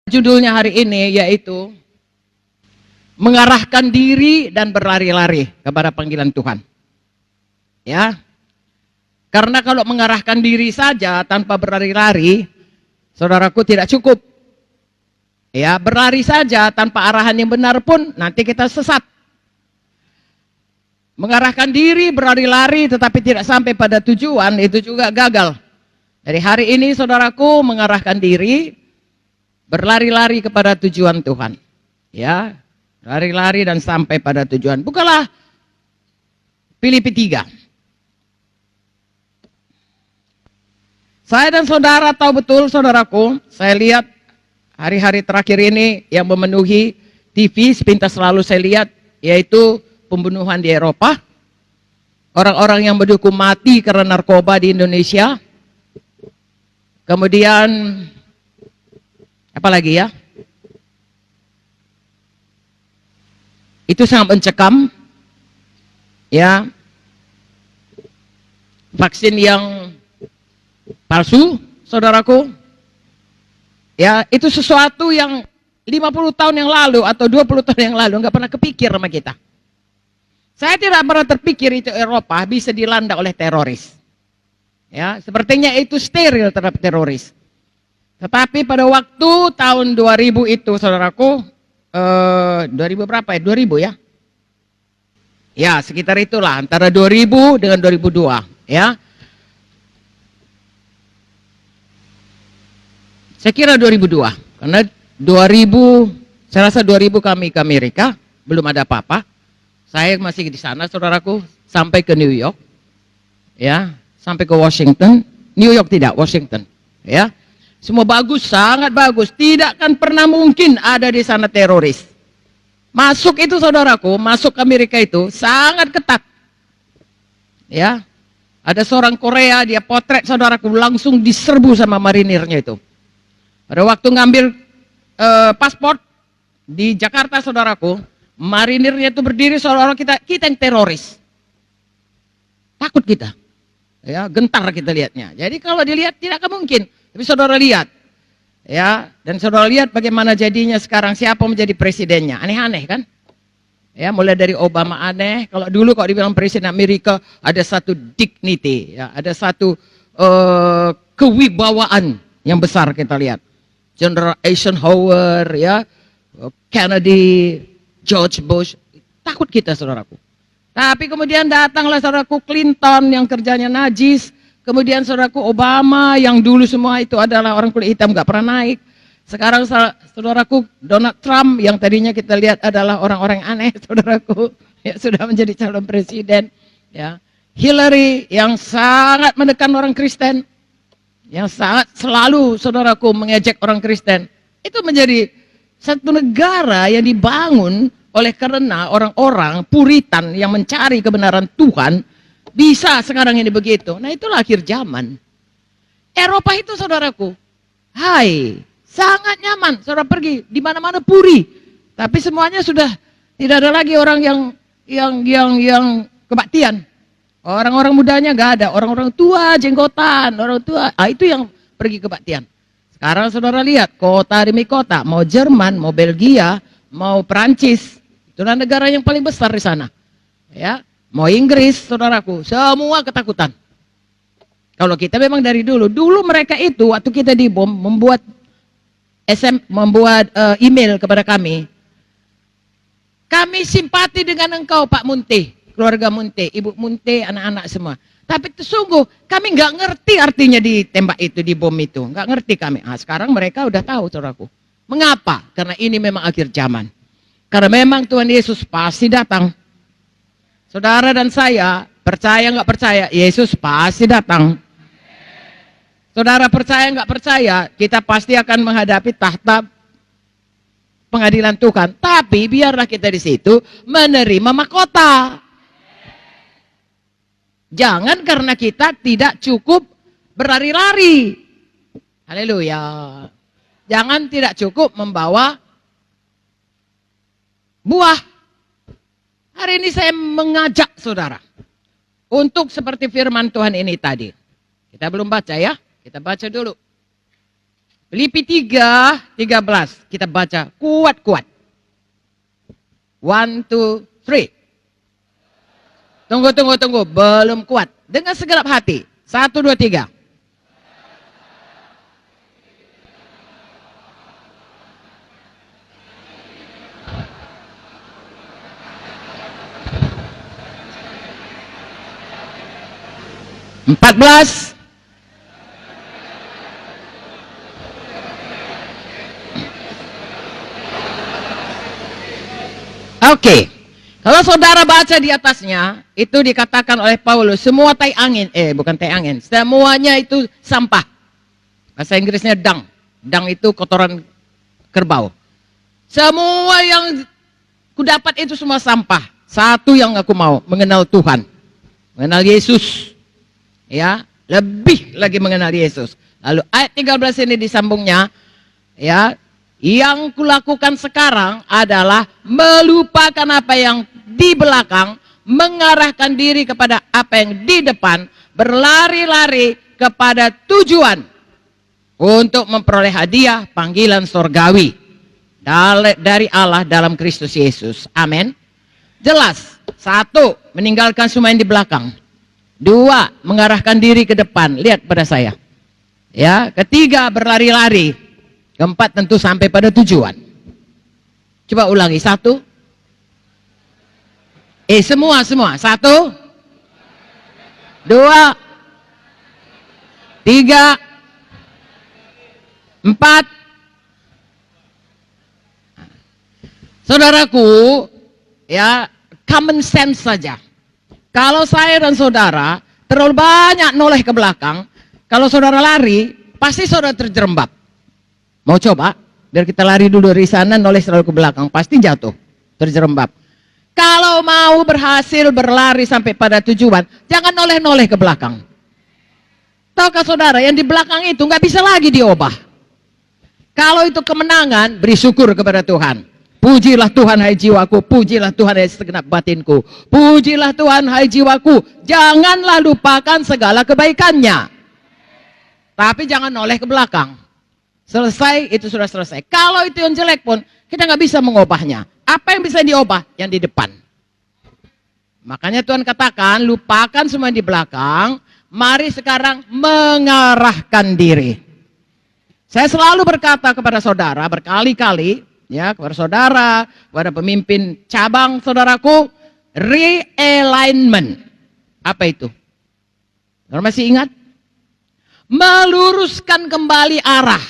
Judulnya hari ini yaitu mengarahkan diri dan berlari-lari kepada panggilan Tuhan. Ya. Karena kalau mengarahkan diri saja tanpa berlari-lari, saudaraku, tidak cukup. Ya, berlari saja tanpa arahan yang benar pun nanti kita sesat. Mengarahkan diri, berlari-lari tetapi tidak sampai pada tujuan, itu juga gagal. Jadi hari ini saudaraku mengarahkan diri, berlari-lari kepada tujuan Tuhan. Ya, lari-lari dan sampai pada tujuan. Bukalah Filipi 3. Saya dan saudara tahu betul, saudaraku, saya lihat hari-hari terakhir ini yang memenuhi TV, sepintas selalu saya lihat, yaitu pembunuhan di Eropa. Orang-orang yang berhukum mati karena narkoba di Indonesia. Kemudian apa lagi ya? Itu sangat mencekam. Ya. Vaksin yang palsu, saudaraku. Ya, itu sesuatu yang 50 tahun yang lalu atau 20 tahun yang lalu nggak pernah kepikir sama kita. Saya tidak pernah terpikir itu Eropa bisa dilanda oleh teroris. Ya, sepertinya itu steril terhadap teroris. Tetapi pada waktu tahun 2000 itu, saudaraku, 2000 berapa ya? 2000 ya? Ya, sekitar itulah, antara 2000 dengan 2002, ya. Saya kira 2002, karena 2000, saya rasa 2000 kami ke Amerika, belum ada apa-apa. Saya masih di sana, saudaraku, sampai ke New York, ya, sampai ke Washington. New York tidak, Washington, ya. Semua bagus, sangat bagus. Tidak akan pernah mungkin ada di sana teroris. Masuk itu, saudaraku, masuk ke Amerika itu sangat ketat. Ya, ada seorang Korea, dia potret, saudaraku, langsung diserbu sama marinirnya itu. Pada waktu ngambil paspor di Jakarta, saudaraku, marinirnya itu berdiri seolah-olah kita yang teroris. Takut kita. Ya, gentar kita lihatnya. Jadi kalau dilihat tidak akan mungkin. Tapi saudara lihat. Ya, dan saudara lihat bagaimana jadinya sekarang, siapa menjadi presidennya. Aneh-aneh kan? Ya, mulai dari Obama aneh. Kalau dulu kalau dibilang presiden Amerika ada satu dignity, ya, ada satu kewibawaan yang besar kita lihat. General Eisenhower, ya, Kennedy, George Bush, takut kita, saudaraku. Tapi kemudian datanglah saudaraku Clinton yang kerjanya najis, kemudian saudaraku Obama yang dulu semua itu adalah orang kulit hitam, nggak pernah naik. Sekarang saudaraku Donald Trump yang tadinya kita lihat adalah orang-orang aneh, saudaraku, ya, sudah menjadi calon presiden. Ya. Hillary yang sangat menekan orang Kristen, yang sangat selalu, saudaraku, mengejek orang Kristen. Itu menjadi satu negara yang dibangun oleh karena orang-orang Puritan yang mencari kebenaran Tuhan. Bisa sekarang ini begitu. Nah, itulah akhir zaman. Eropa itu, saudaraku, hai, sangat nyaman. Saudara pergi di mana-mana puri. Tapi semuanya sudah tidak ada lagi orang yang kebaktian. Orang-orang mudanya gak ada, orang-orang tua jenggotan, orang tua, itu yang pergi kebaktian. Sekarang saudara lihat, kota demi kota, mau Jerman, mau Belgia, mau Perancis, itulah negara yang paling besar di sana. Ya, mau Inggris, saudaraku, semua ketakutan. Kalau kita memang dari dulu mereka itu waktu kita dibom membuat email kepada kami. Kami simpati dengan engkau, Pak Munte. Keluarga Munte, Ibu Munte, anak-anak semua. Tapi sungguh kami nggak ngerti artinya ditembak itu, di bom itu. Nggak ngerti kami. Nah, sekarang mereka udah tahu, saudaraku. Mengapa? Karena ini memang akhir zaman. Karena memang Tuhan Yesus pasti datang. Saudara dan saya, percaya nggak percaya, Yesus pasti datang. Saudara percaya nggak percaya, kita pasti akan menghadapi tahta pengadilan Tuhan. Tapi biarlah kita di situ menerima mahkota. Jangan karena kita tidak cukup berlari-lari. Haleluya. Jangan tidak cukup membawa buah. Hari ini saya mengajak saudara untuk seperti firman Tuhan ini tadi. Kita belum baca ya, kita baca dulu. Filipi 3:13 kita baca kuat-kuat. 1, 2, 3. Tunggu, belum kuat. Dengan segenap hati. 1, 2, 3. Empat belas. Oke. Kalau saudara baca di atasnya, itu dikatakan oleh Paulus, semua tai angin, bukan tai angin, semuanya itu sampah. Bahasa Inggrisnya dung. Dung itu kotoran kerbau. Semua yang kudapat itu semua sampah. Satu yang aku mau, mengenal Tuhan. Mengenal Yesus. Ya, lebih lagi mengenal Yesus. Lalu ayat 13 ini disambungnya, ya, yang kulakukan sekarang adalah melupakan apa yang di belakang, mengarahkan diri kepada apa yang di depan, berlari-lari kepada tujuan untuk memperoleh hadiah panggilan sorgawi dari Allah dalam Kristus Yesus. Amin. Jelas. 1, meninggalkan semua yang di belakang. 2, mengarahkan diri ke depan. Lihat pada saya. Ya, 3, berlari-lari. 4, tentu sampai pada tujuan. Coba ulangi. 1. Semua. 1, 2, 3, 4. Saudaraku, ya, common sense saja. Kalau saya dan saudara terlalu banyak noleh ke belakang, kalau saudara lari, pasti saudara terjerembab. Mau coba? Biar kita lari dulu dari sana, noleh selalu ke belakang, pasti jatuh, terjerembab. Kalau mau berhasil berlari sampai pada tujuan, jangan noleh-noleh ke belakang. Tahukah saudara, yang di belakang itu nggak bisa lagi diubah. Kalau itu kemenangan, beri syukur kepada Tuhan. Pujilah Tuhan hai jiwaku, pujilah Tuhan hai segenap batinku. Pujilah Tuhan hai jiwaku, janganlah lupakan segala kebaikannya. Tapi jangan noleh ke belakang. Selesai, itu sudah selesai. Kalau itu yang jelek pun, kita nggak bisa mengubahnya. Apa yang bisa diubah? Yang di depan. Makanya Tuhan katakan, lupakan semua yang di belakang, mari sekarang mengarahkan diri. Saya selalu berkata kepada saudara, berkali-kali, ya, kepada saudara, kepada pemimpin cabang saudaraku, realignment. Apa itu? Saudara masih ingat? Meluruskan kembali arah.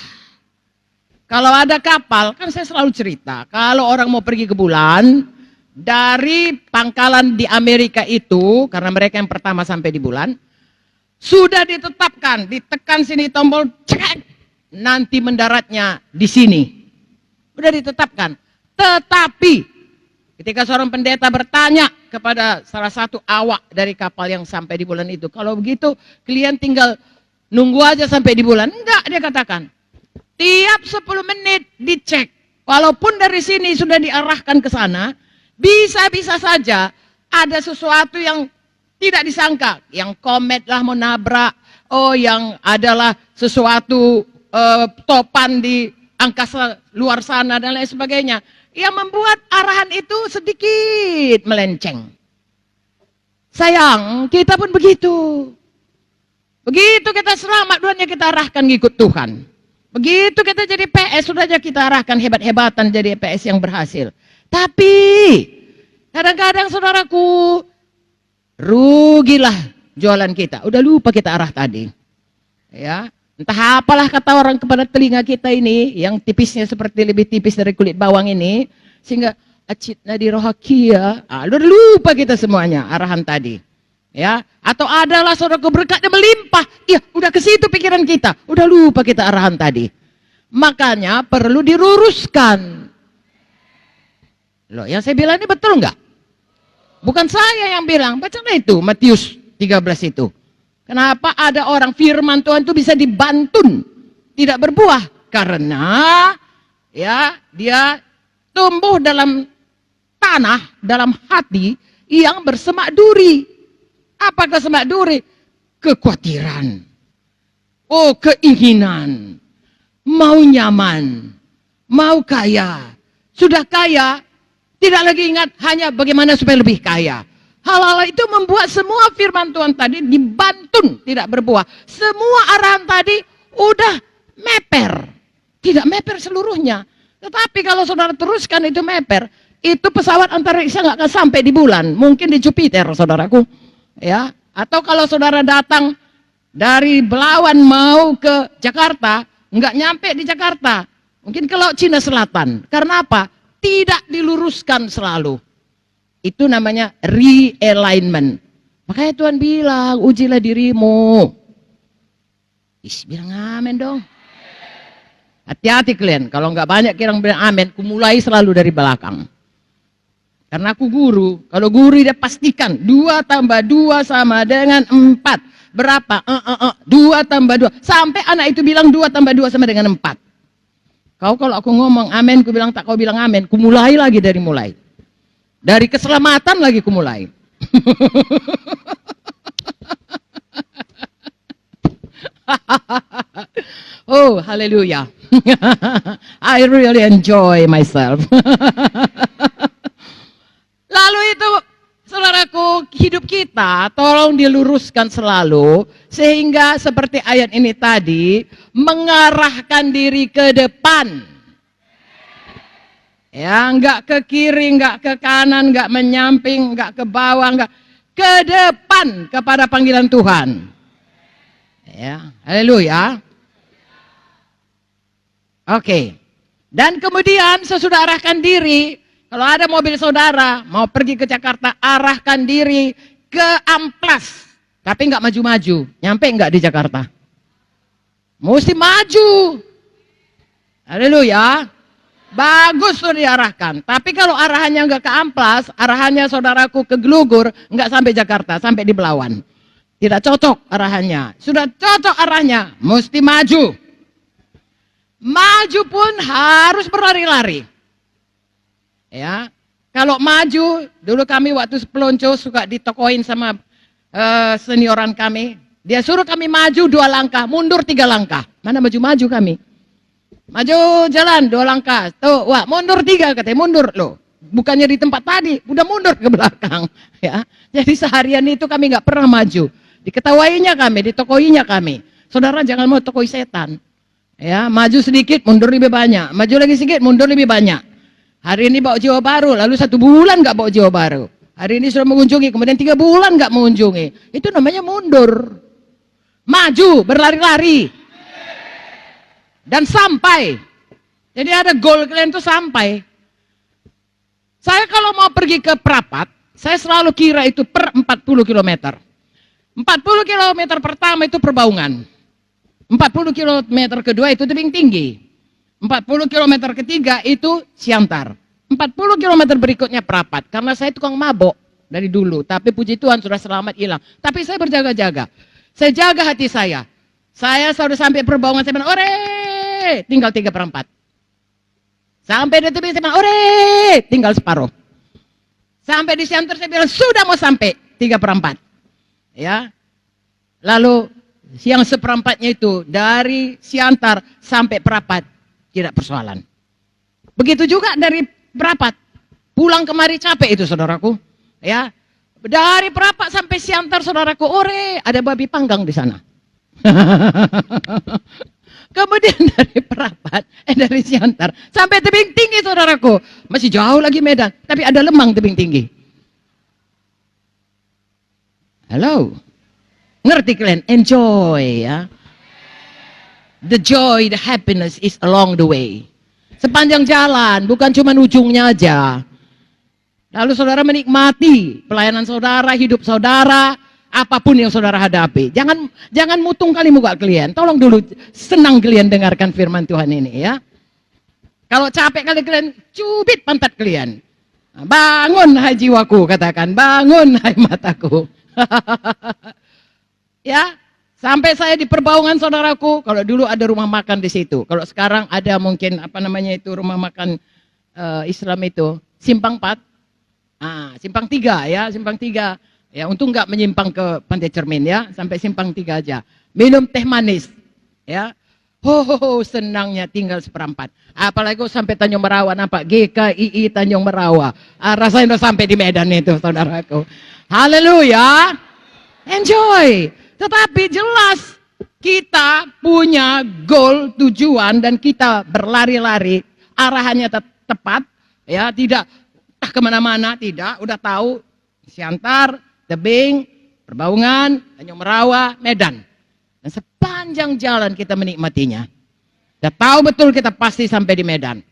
Kalau ada kapal, kan saya selalu cerita, kalau orang mau pergi ke bulan, dari pangkalan di Amerika itu, karena mereka yang pertama sampai di bulan, sudah ditetapkan, ditekan sini tombol, cek, nanti mendaratnya di sini. Sudah ditetapkan. Tetapi ketika seorang pendeta bertanya kepada salah satu awak dari kapal yang sampai di bulan itu, kalau begitu kalian tinggal nunggu aja sampai di bulan. Enggak, dia katakan. Tiap 10 menit dicek. Walaupun dari sini sudah diarahkan ke sana, bisa-bisa saja ada sesuatu yang tidak disangka. Yang komet lah mau nabrak, yang adalah sesuatu topan di angkasa luar sana dan lain sebagainya, yang membuat arahan itu sedikit melenceng. Sayang, kita pun begitu. Begitu kita selamat, dunia kita arahkan ngikut Tuhan. Begitu kita jadi PS, sudah aja kita arahkan hebat-hebatan jadi PS yang berhasil. Tapi kadang-kadang saudaraku, rugilah jualan kita. Udah lupa kita arah tadi. Ya. Entah apalah kata orang kepada telinga kita ini, yang tipisnya seperti lebih tipis dari kulit bawang ini, sehingga acitna di rohakia, udah lupa kita semuanya arahan tadi. Ya, atau adalah saudaraku berkatnya melimpah, iya udah ke situ pikiran kita, udah lupa kita arahan tadi. Makanya perlu diluruskan. Loh, yang saya bilang ini betul nggak? Bukan saya yang bilang, bacalah itu Matius 13 itu. Kenapa ada orang firman Tuhan itu bisa dibantun, tidak berbuah? Karena ya dia tumbuh dalam tanah, dalam hati yang bersemak duri. Apakah semak duri? Kekhawatiran. Keinginan. mau nyaman, mau kaya. Sudah kaya, tidak lagi ingat hanya bagaimana supaya lebih kaya. Hal-hal itu membuat semua firman Tuhan tadi dibantun, tidak berbuah. Semua arahan tadi udah meper. Tidak meper seluruhnya. Tetapi kalau saudara teruskan itu meper, itu pesawat antariksa nggak akan sampai di bulan. Mungkin di Jupiter, saudaraku. Ya, atau kalau saudara datang dari Belawan mau ke Jakarta, nggak nyampe di Jakarta. Mungkin ke Laut Cina Selatan. Karena apa? Tidak diluruskan selalu. Itu namanya realignment. Makanya Tuhan bilang, ujilah dirimu. Bilang amin dong. Hati-hati kalian, kalau nggak banyak yang bilang amin, ku mulai selalu dari belakang. Karena aku guru, kalau guru dia pastikan 2 tambah 2 sama dengan 4. Berapa? 2 tambah 2. Sampai anak itu bilang 2 tambah 2 sama dengan 4. Kalau aku ngomong amin, ku bilang tak, kau bilang amin, ku mulai lagi dari mulai. Dari keselamatan lagi ku mulai. Oh, haleluya. I really enjoy myself. Lalu itu, saudaraku, hidup kita tolong diluruskan selalu, sehingga seperti ayat ini tadi, mengarahkan diri ke depan. Ya, enggak ke kiri, enggak ke kanan, enggak menyamping, enggak ke bawah, enggak ke depan kepada panggilan Tuhan. Ya, haleluya. Oke. Dan kemudian sesudah arahkan diri, kalau ada mobil saudara mau pergi ke Jakarta, arahkan diri ke Amplas. Tapi enggak maju-maju. Nyampe enggak di Jakarta? Mesti maju. Haleluya. Bagus tuh diarahkan. Tapi kalau arahannya enggak ke Amplas, arahannya saudaraku ke Gelugur, enggak sampai Jakarta, sampai di Belawan. Tidak cocok arahannya. Sudah cocok arahnya, mesti maju. Maju pun harus berlari-lari. Ya, kalau maju, dulu kami waktu pelonco suka ditokoin sama senioran kami. Dia suruh kami maju 2 langkah, mundur 3 langkah. Mana maju-maju kami? Maju jalan 2 langkah. Tuh, wah, mundur 3 katanya, mundur loh. Bukannya di tempat tadi, udah mundur ke belakang. Ya, jadi seharian itu kami nggak pernah maju. Diketawainya kami, ditokoinya kami. Saudara jangan mau tokoi setan. Ya, maju sedikit, mundur lebih banyak. Maju lagi sedikit, mundur lebih banyak. Hari ini bawa jiwa baru, lalu 1 bulan nggak bawa jiwa baru. Hari ini sudah mengunjungi, kemudian 3 bulan nggak mengunjungi. Itu namanya mundur. Maju, berlari-lari. Dan sampai. Jadi ada goal kalian tuh sampai. Saya kalau mau pergi ke Prapat, saya selalu kira itu per 40 km. 40 km pertama itu Perbaungan. 40 km kedua itu tebing tinggi. 40 km ketiga itu Siantar. 40 km berikutnya Prapat. Karena saya tukang mabok dari dulu. Tapi puji Tuhan sudah selamat hilang. Tapi saya berjaga-jaga. Saya jaga hati saya. Saya sudah sampai Perbaungan, saya bilang, ore, tinggal 3/4. Sampai di tebing, saya bilang, ore, tinggal separuh. Sampai di Siantar, saya bilang, sudah mau sampai 3/4. Ya, lalu yang 1/4-nya itu dari Siantar sampai Prapat tidak persoalan. Begitu juga dari Prapat pulang kemari capek itu saudaraku. Ya, dari Prapat sampai Siantar saudaraku, ore, ada babi panggang di sana. Kemudian dari Prapat, dari Siantar sampai tebing tinggi saudaraku, masih jauh lagi Medan, tapi ada lemang tebing tinggi. Halo, ngerti kalian? Enjoy ya. The joy, the happiness is along the way. Sepanjang jalan, bukan cuma ujungnya aja. Lalu saudara menikmati pelayanan saudara, hidup saudara, apapun yang saudara hadapi. Jangan mutung kali muka kalian. Tolong dulu senang kalian dengarkan firman Tuhan ini ya. Kalau capek kali kalian, cubit pantat kalian. Bangun hai jiwaku, katakan, bangun hai mataku. Ya, sampai saya di Perbaungan saudaraku, kalau dulu ada rumah makan di situ. Kalau sekarang ada mungkin apa namanya itu rumah makan Islam itu, Simpang 4. Simpang 3 ya, Simpang 3. Ya, untung nggak menyimpang ke Pantai Cermin ya, sampai Simpang 3 aja. Minum teh manis. Ya. Senangnya tinggal seperempat. Apalagi kau sampai Tanjung Merawa, nampak GKII Tanjung Merawa. Rasanya udah sampai di Medan itu, saudaraku. Haleluya. Enjoy. Tetapi jelas kita punya goal, tujuan, dan kita berlari-lari. Arahannya tepat, ya, tidak kemana-mana, tidak. Udah tahu, Siantar, Tebing, Perbaungan, Tanjung Merawa, Medan. Dan sepanjang jalan kita menikmatinya. Kita tahu betul kita pasti sampai di Medan.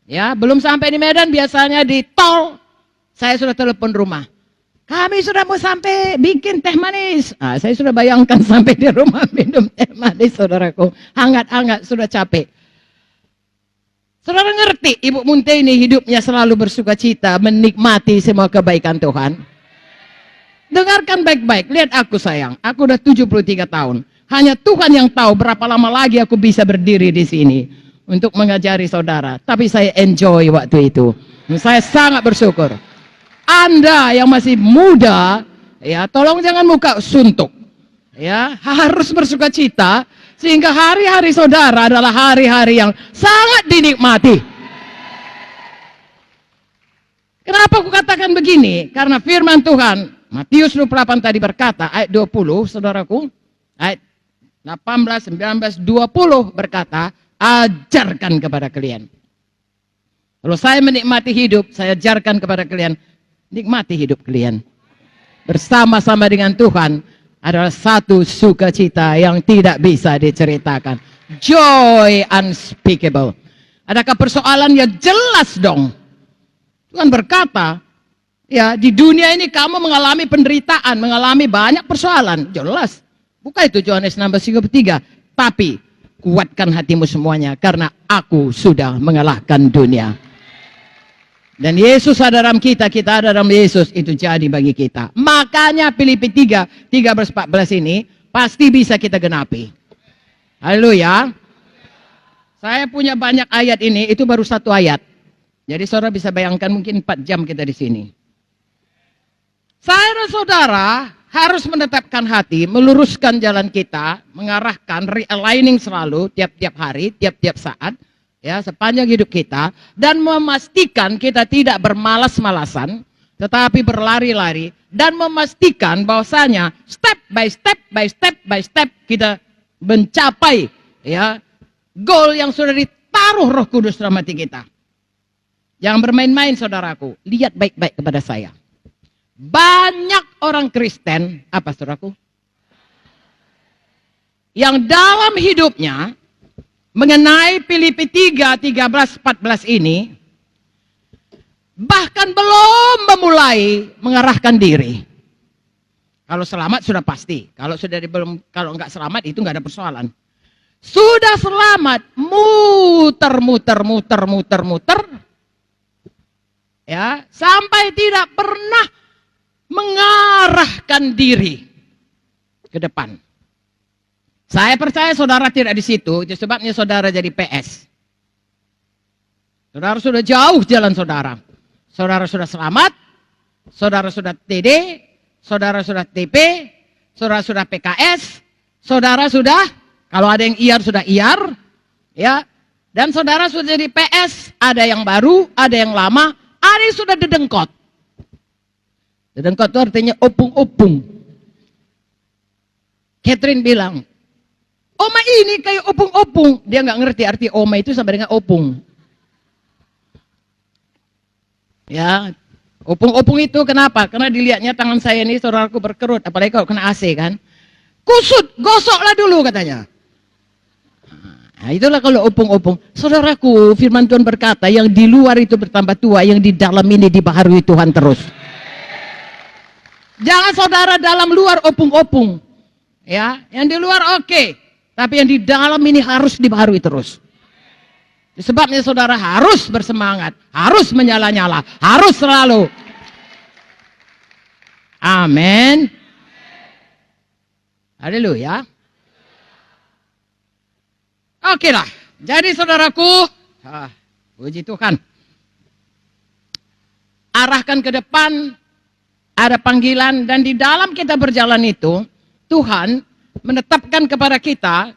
Ya, belum sampai di Medan biasanya di tol saya sudah telepon rumah. Kami sudah mau sampai bikin teh manis. Saya sudah bayangkan sampai di rumah minum teh manis, saudaraku. Hangat-hangat, sudah capek. Saudara ngerti, Ibu Munte ini hidupnya selalu bersuka cita, menikmati semua kebaikan Tuhan. Dengarkan baik-baik, lihat aku sayang. Aku udah 73 tahun. Hanya Tuhan yang tahu berapa lama lagi aku bisa berdiri di sini untuk mengajari saudara. Tapi saya enjoy waktu itu. Saya sangat bersyukur. Anda yang masih muda, ya, tolong jangan muka suntuk. Ya, harus bersuka cita sehingga hari-hari saudara adalah hari-hari yang sangat dinikmati. Kenapa aku katakan begini? Karena firman Tuhan Matius 28 tadi berkata, ayat 20, saudaraku, ayat 18, 19, 20 berkata, ajarkan kepada kalian. Kalau saya menikmati hidup, saya ajarkan kepada kalian, nikmati hidup kalian. Bersama-sama dengan Tuhan adalah satu sukacita yang tidak bisa diceritakan. Joy unspeakable. Adakah persoalan yang jelas dong? Tuhan berkata, ya, di dunia ini kamu mengalami penderitaan, mengalami banyak persoalan. Jelas. Bukan itu Yohanes 16:33. Tapi kuatkan hatimu semuanya karena aku sudah mengalahkan dunia. Dan Yesus ada dalam kita, kita ada dalam Yesus, itu jadi bagi kita. Makanya Filipi 3:13-14 ini pasti bisa kita genapi. Haleluya. Saya punya banyak ayat ini, itu baru satu ayat. Jadi saudara bisa bayangkan mungkin 4 jam kita di sini. Saya dan saudara harus menetapkan hati, meluruskan jalan kita, mengarahkan, realigning selalu, tiap-tiap hari, tiap-tiap saat, ya, sepanjang hidup kita, dan memastikan kita tidak bermalas-malasan, tetapi berlari-lari, dan memastikan bahwasanya step by step by step by step kita mencapai, ya, goal yang sudah ditaruh Roh Kudus dalam hati kita. Jangan bermain-main, saudaraku. Lihat baik-baik kepada saya. Banyak orang Kristen, apa saudaraku? Yang dalam hidupnya mengenai Filipi 3:13-14 ini bahkan belum memulai mengarahkan diri. Kalau selamat sudah pasti, kalau kalau enggak selamat itu enggak ada persoalan. Sudah selamat, muter, ya, sampai tidak pernah mengarahkan diri ke depan. Saya percaya saudara tidak di situ, itu sebabnya saudara jadi PS. Saudara sudah jauh jalan saudara. Saudara sudah selamat, saudara sudah TD, saudara sudah TP, saudara sudah PKS, saudara sudah, kalau ada yang IAR sudah IAR, ya, dan saudara sudah jadi PS, ada yang baru, ada yang lama, ada yang sudah dedengkot. Dedengkot itu artinya opung-opung. Catherine bilang, oma ini kayak opung-opung. Dia nggak ngerti arti oma itu sama dengan opung. Ya, opung-opung itu kenapa? Karena dilihatnya tangan saya ini saudaraku berkerut, apalagi kalau kena AC kan. Kusut, gosoklah dulu katanya. Nah, itulah kalau opung-opung. Saudaraku, firman Tuhan berkata, yang di luar itu bertambah tua, yang di dalam ini dibaharui Tuhan terus. Jangan saudara dalam luar opung-opung. Ya, yang di luar oke, tapi yang di dalam ini harus dibaharui terus. Sebabnya saudara harus bersemangat, harus menyala-nyala, harus selalu. Amin. Haleluya. Oke lah. Jadi saudaraku, puji Tuhan. Arahkan ke depan, ada panggilan, dan di dalam kita berjalan itu, Tuhan menetapkan kepada kita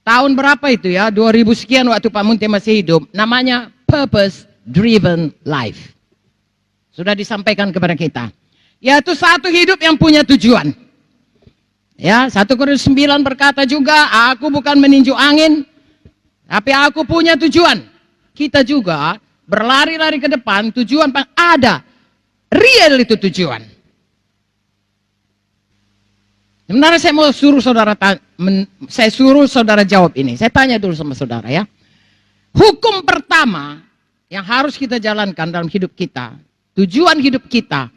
tahun berapa itu ya, 2000 sekian waktu Pak Munte masih hidup, namanya Purpose Driven Life. Sudah disampaikan kepada kita. Yaitu satu hidup yang punya tujuan. Ya, 1 Korintus 9 berkata juga, aku bukan meninju angin, tapi aku punya tujuan. Kita juga berlari-lari ke depan, tujuan ada. Real itu tujuan. Sebenarnya saya mau suruh saudara jawab ini. Saya tanya dulu sama saudara ya. Hukum pertama yang harus kita jalankan dalam hidup kita, tujuan hidup kita,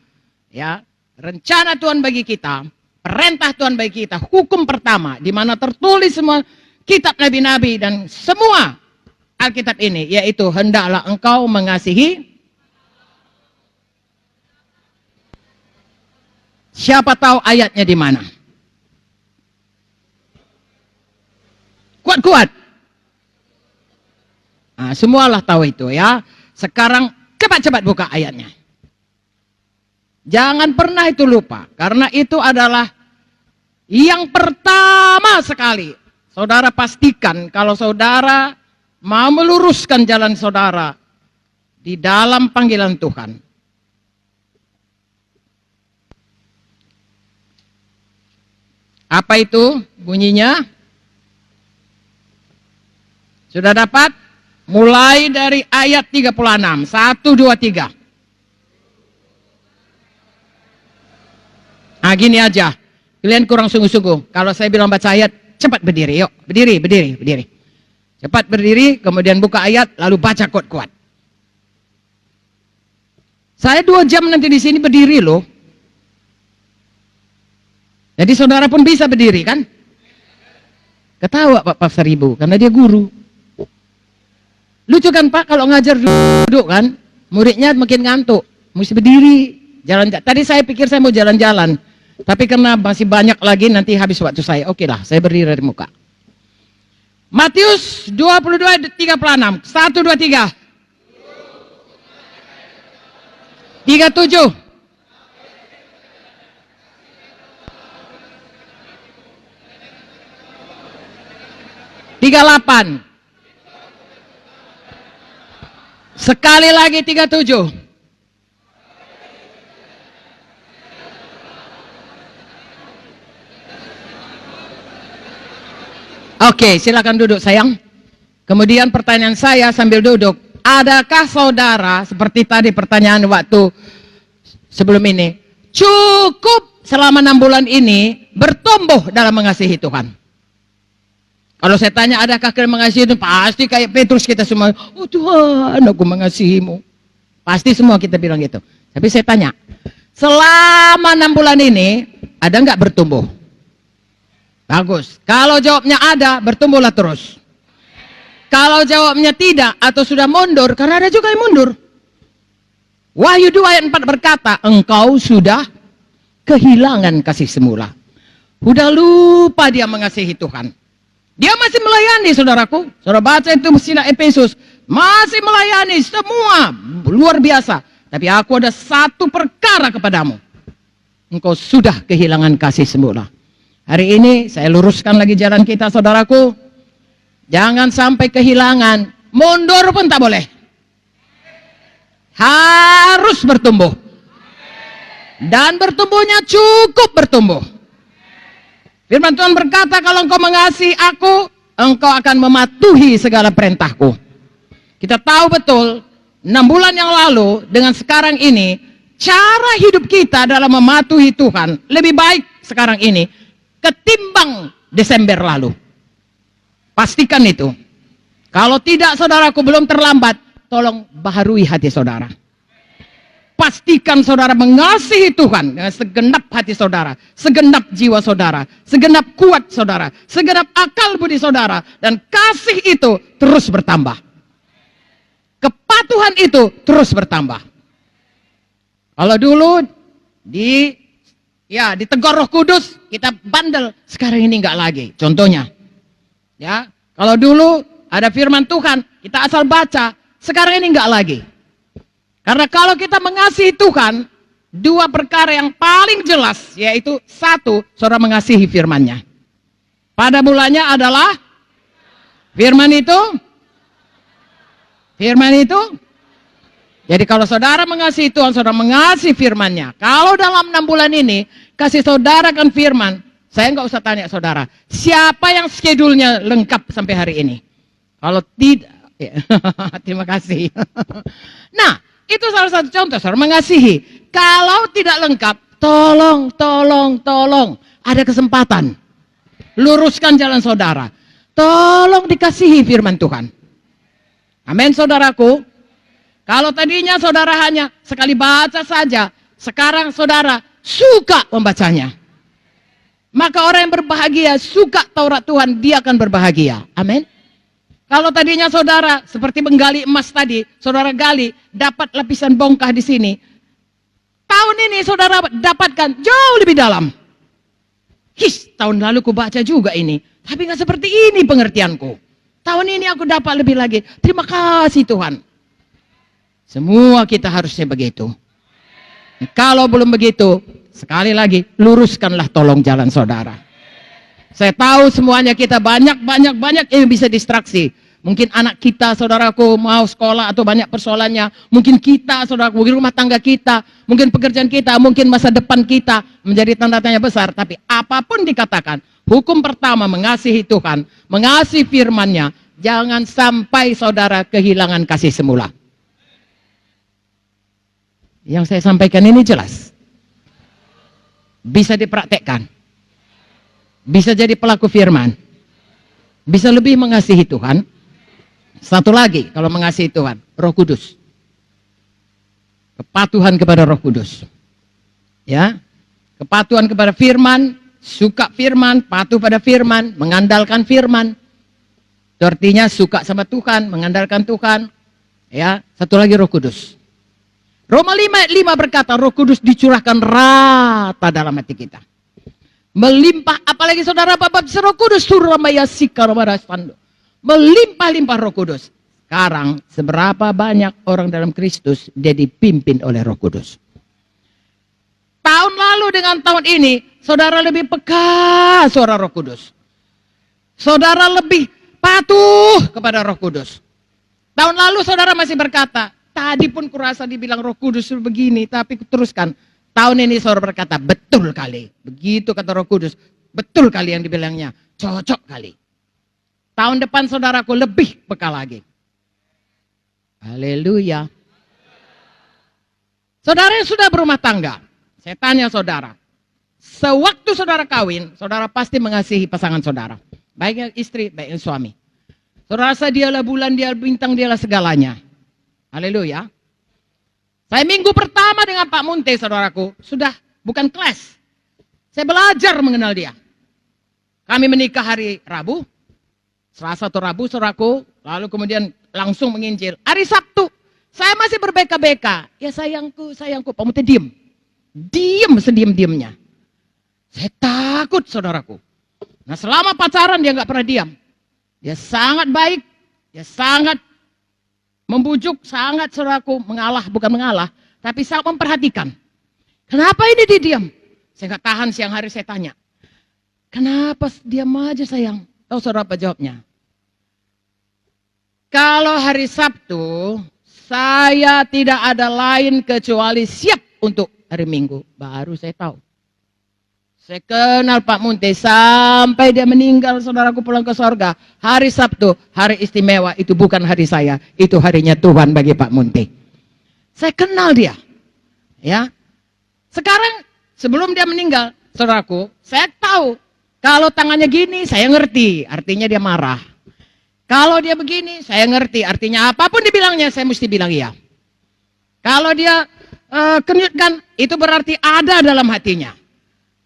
ya, rencana Tuhan bagi kita, perintah Tuhan bagi kita, hukum pertama di mana tertulis semua kitab nabi-nabi dan semua Alkitab ini, yaitu hendaklah engkau mengasihi. Siapa tahu ayatnya di mana? Kuat-kuat. Nah, semualah tahu itu ya. Sekarang cepat-cepat buka ayatnya. Jangan pernah itu lupa. Karena itu adalah yang pertama sekali. Saudara pastikan kalau saudara mau meluruskan jalan saudara di dalam panggilan Tuhan. Apa itu bunyinya? Sudah dapat? Mulai dari ayat 36. 1, 2, 3. Ah, gini aja. Kalian kurang sungguh-sungguh. Kalau saya bilang baca ayat, cepat berdiri. Yuk, berdiri. Cepat berdiri, kemudian buka ayat, lalu baca kuat-kuat. Saya 2 jam nanti di sini berdiri loh. Jadi saudara pun bisa berdiri kan? Ketawa Pak Pastor Ibu, karena dia guru. Lucu kan Pak, kalau ngajar duduk kan, muridnya makin ngantuk, mesti berdiri, jalan. Tadi saya pikir saya mau jalan-jalan, tapi karena masih banyak lagi nanti habis waktu saya, oke lah, saya berdiri dari muka. Matius 22, 36, 1, 2, 3. 37. 38. Sekali lagi 37. Oke, silakan duduk sayang. Kemudian pertanyaan saya sambil duduk, adakah saudara seperti tadi pertanyaan waktu sebelum ini, cukup selama 6 bulan ini bertumbuh dalam mengasihi Tuhan? Kalau saya tanya, adakah kalian mengasihi Tuhan? Pasti kayak Petrus kita semua, oh Tuhan, aku mengasihimu. Pasti semua kita bilang gitu. Tapi saya tanya, selama 6 bulan ini, ada nggak bertumbuh? Bagus. Kalau jawabnya ada, bertumbuhlah terus. Kalau jawabnya tidak, atau sudah mundur, karena ada juga yang mundur. Wahyu 2 ayat 4 berkata, engkau sudah kehilangan kasih semula. Udah lupa dia mengasihi Tuhan. Dia masih melayani saudaraku. Saudara baca itu Sidang Efesus. Masih melayani semua. Luar biasa. Tapi aku ada satu perkara kepadamu. Engkau sudah kehilangan kasih semula. Hari ini saya luruskan lagi jalan kita saudaraku. Jangan sampai kehilangan. Mundur pun tak boleh. Harus bertumbuh. Dan bertumbuhnya cukup bertumbuh. Firman Tuhan berkata, kalau engkau mengasihi aku, engkau akan mematuhi segala perintahku. Kita tahu betul, 6 bulan yang lalu, dengan sekarang ini, cara hidup kita dalam mematuhi Tuhan, lebih baik sekarang ini, ketimbang Desember lalu. Pastikan itu. Kalau tidak saudaraku, belum terlambat, tolong baharui hati saudara. Pastikan saudara mengasihi Tuhan dengan segenap hati saudara, segenap jiwa saudara, segenap kuat saudara, segenap akal budi saudara, dan kasih itu terus bertambah. Kepatuhan itu terus bertambah. Kalau dulu di Teguh Roh Kudus kita bandel, sekarang ini enggak lagi. Contohnya, ya, kalau dulu ada firman Tuhan kita asal baca, sekarang ini enggak lagi. Karena kalau kita mengasihi Tuhan, 2 perkara yang paling jelas, yaitu 1, saudara mengasihi firman-Nya. Pada mulanya adalah Firman itu, firman itu. Jadi kalau saudara mengasihi Tuhan, saudara mengasihi firman-Nya. Kalau dalam 6 bulan ini, kasih saudara kan firman, saya nggak usah tanya saudara, siapa yang schedule-nya lengkap sampai hari ini? Kalau tidak, ya, terima kasih. Nah, itu salah satu contoh, saudara mengasihi. Kalau tidak lengkap, tolong, ada kesempatan. Luruskan jalan saudara. Tolong dikasihi firman Tuhan. Amin, saudaraku. Kalau tadinya saudara hanya sekali baca saja, sekarang saudara suka membacanya. Maka orang yang berbahagia, suka Taurat Tuhan, dia akan berbahagia. Amin. Kalau tadinya saudara seperti menggali emas tadi, saudara gali, dapat lapisan bongkah di sini. Tahun ini saudara dapatkan jauh lebih dalam. Tahun lalu ku baca juga ini, tapi nggak seperti ini pengertianku. Tahun ini aku dapat lebih lagi. Terima kasih Tuhan. Semua kita harusnya begitu. Kalau belum begitu, sekali lagi, luruskanlah tolong jalan saudara. Saya tahu semuanya kita banyak yang bisa distraksi. Mungkin anak kita, saudaraku, mau sekolah atau banyak persoalannya. Mungkin kita, saudaraku, mungkin rumah tangga kita, mungkin pekerjaan kita, mungkin masa depan kita menjadi tanda tanya besar. Tapi apapun dikatakan, hukum pertama mengasihi Tuhan, mengasihi firman-Nya. Jangan sampai saudara kehilangan kasih semula. Yang saya sampaikan ini jelas. Bisa dipraktekkan. Bisa jadi pelaku firman. Bisa lebih mengasihi Tuhan. Satu lagi, kalau mengasihi Tuhan, Roh Kudus. Kepatuhan kepada Roh Kudus. Ya. Kepatuhan kepada firman, suka firman, patuh pada firman, mengandalkan firman. Itu artinya suka sama Tuhan, mengandalkan Tuhan. Ya, satu lagi Roh Kudus. Roma 5:5 berkata, Roh Kudus dicurahkan rata dalam hati kita. Melimpah, apalagi saudara Bapak Roh Kudus melimpah-limpah Roh Kudus. Sekarang seberapa banyak orang dalam Kristus dia dipimpin oleh Roh Kudus. Tahun lalu dengan tahun ini, saudara lebih peka suara Roh Kudus. Saudara lebih patuh kepada Roh Kudus. Tahun lalu saudara masih berkata, tadi pun kurasa dibilang Roh Kudus begini, tapi teruskan. Tahun ini saudara berkata, betul kali. Begitu kata Roh Kudus, betul kali yang dibilangnya, cocok kali. Tahun depan saudaraku lebih peka lagi. Haleluya. Saudara yang sudah berumah tangga, saya tanya saudara, sewaktu saudara kawin, saudara pasti mengasihi pasangan saudara. Baik yang istri, baik yang suami. Saudara rasa dialah bulan, dialah bintang, dialah segalanya. Haleluya. Saya minggu pertama dengan Pak Munte, saudaraku, sudah bukan kelas. Saya belajar mengenal dia. Kami menikah hari Rabu, Selasa atau Rabu, saudaraku, lalu kemudian langsung menginjil. Hari Sabtu, saya masih berbeka-beka. Ya sayangku, Pak Munte diem. Diem sediem-diemnya. Saya takut, saudaraku. Nah selama pacaran dia nggak pernah diam. Dia sangat baik, dia sangat membujuk, sangat saudaraku, bukan mengalah, tapi sangat memperhatikan. Kenapa ini dia diam? Saya nggak tahan, siang hari saya tanya. Kenapa diam aja sayang? Tahu saudara apa jawabnya? Kalau hari Sabtu, saya tidak ada lain kecuali siap untuk hari Minggu. Baru saya tahu. Saya kenal Pak Munte sampai dia meninggal, saudaraku pulang ke sorga. Hari Sabtu, hari istimewa, itu bukan hari saya. Itu harinya Tuhan bagi Pak Munte. Saya kenal dia. Ya. Sekarang, sebelum dia meninggal, saudaraku, saya tahu. Kalau tangannya gini, saya ngerti. Artinya dia marah. Kalau dia begini, saya ngerti. Artinya apapun dibilangnya, saya mesti bilang iya. Kalau dia kenyutkan, itu berarti ada dalam hatinya.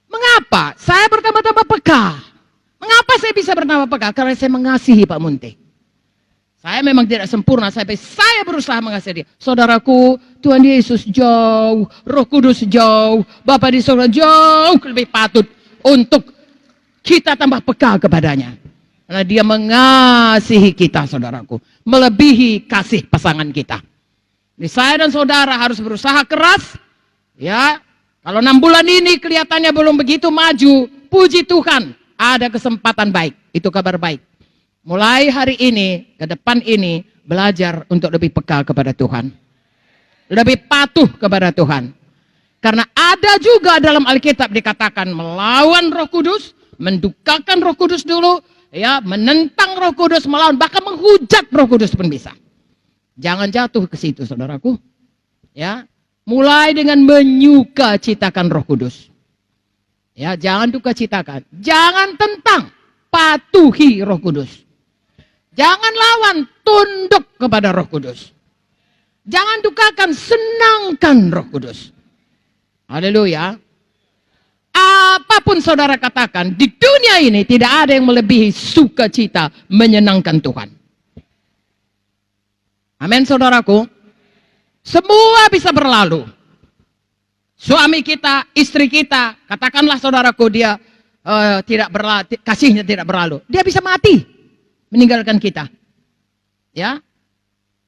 Mengapa? Saya bertambah-tambah peka. Mengapa saya bisa bertambah peka? Karena saya mengasihi Pak Munte. Saya memang tidak sempurna, sampai saya berusaha mengasihi dia. Saudaraku, Tuhan Yesus jauh, Roh Kudus jauh, Bapa di surga jauh lebih patut untuk kita tambah peka kepadanya. Karena dia mengasihi kita, saudaraku. Melebihi kasih pasangan kita. Jadi saya dan saudara harus berusaha keras. Ya, kalau 6 bulan ini kelihatannya belum begitu maju, puji Tuhan, ada kesempatan baik. Itu kabar baik. mulai hari ini, ke depan ini, belajar untuk lebih peka kepada Tuhan. Lebih patuh kepada Tuhan. Karena ada juga dalam Alkitab dikatakan melawan Roh Kudus, mendukakan Roh Kudus dulu, ya, menentang Roh Kudus, melawan, bahkan menghujat Roh Kudus pun bisa. Jangan jatuh ke situ, saudaraku. Ya, mulai dengan menyuka citakan Roh Kudus. Ya, jangan duka citakan, jangan tentang, patuhi Roh Kudus. Jangan lawan, tunduk kepada Roh Kudus. Jangan dukakan, senangkan Roh Kudus. Haleluya. Apapun saudara katakan, di dunia ini tidak ada yang melebihi sukacita menyenangkan Tuhan. Amin, saudaraku. Semua bisa berlalu. Suami kita, istri kita, katakanlah saudaraku dia tidak berlalu, kasihnya tidak berlalu. Dia bisa mati, meninggalkan kita. Ya.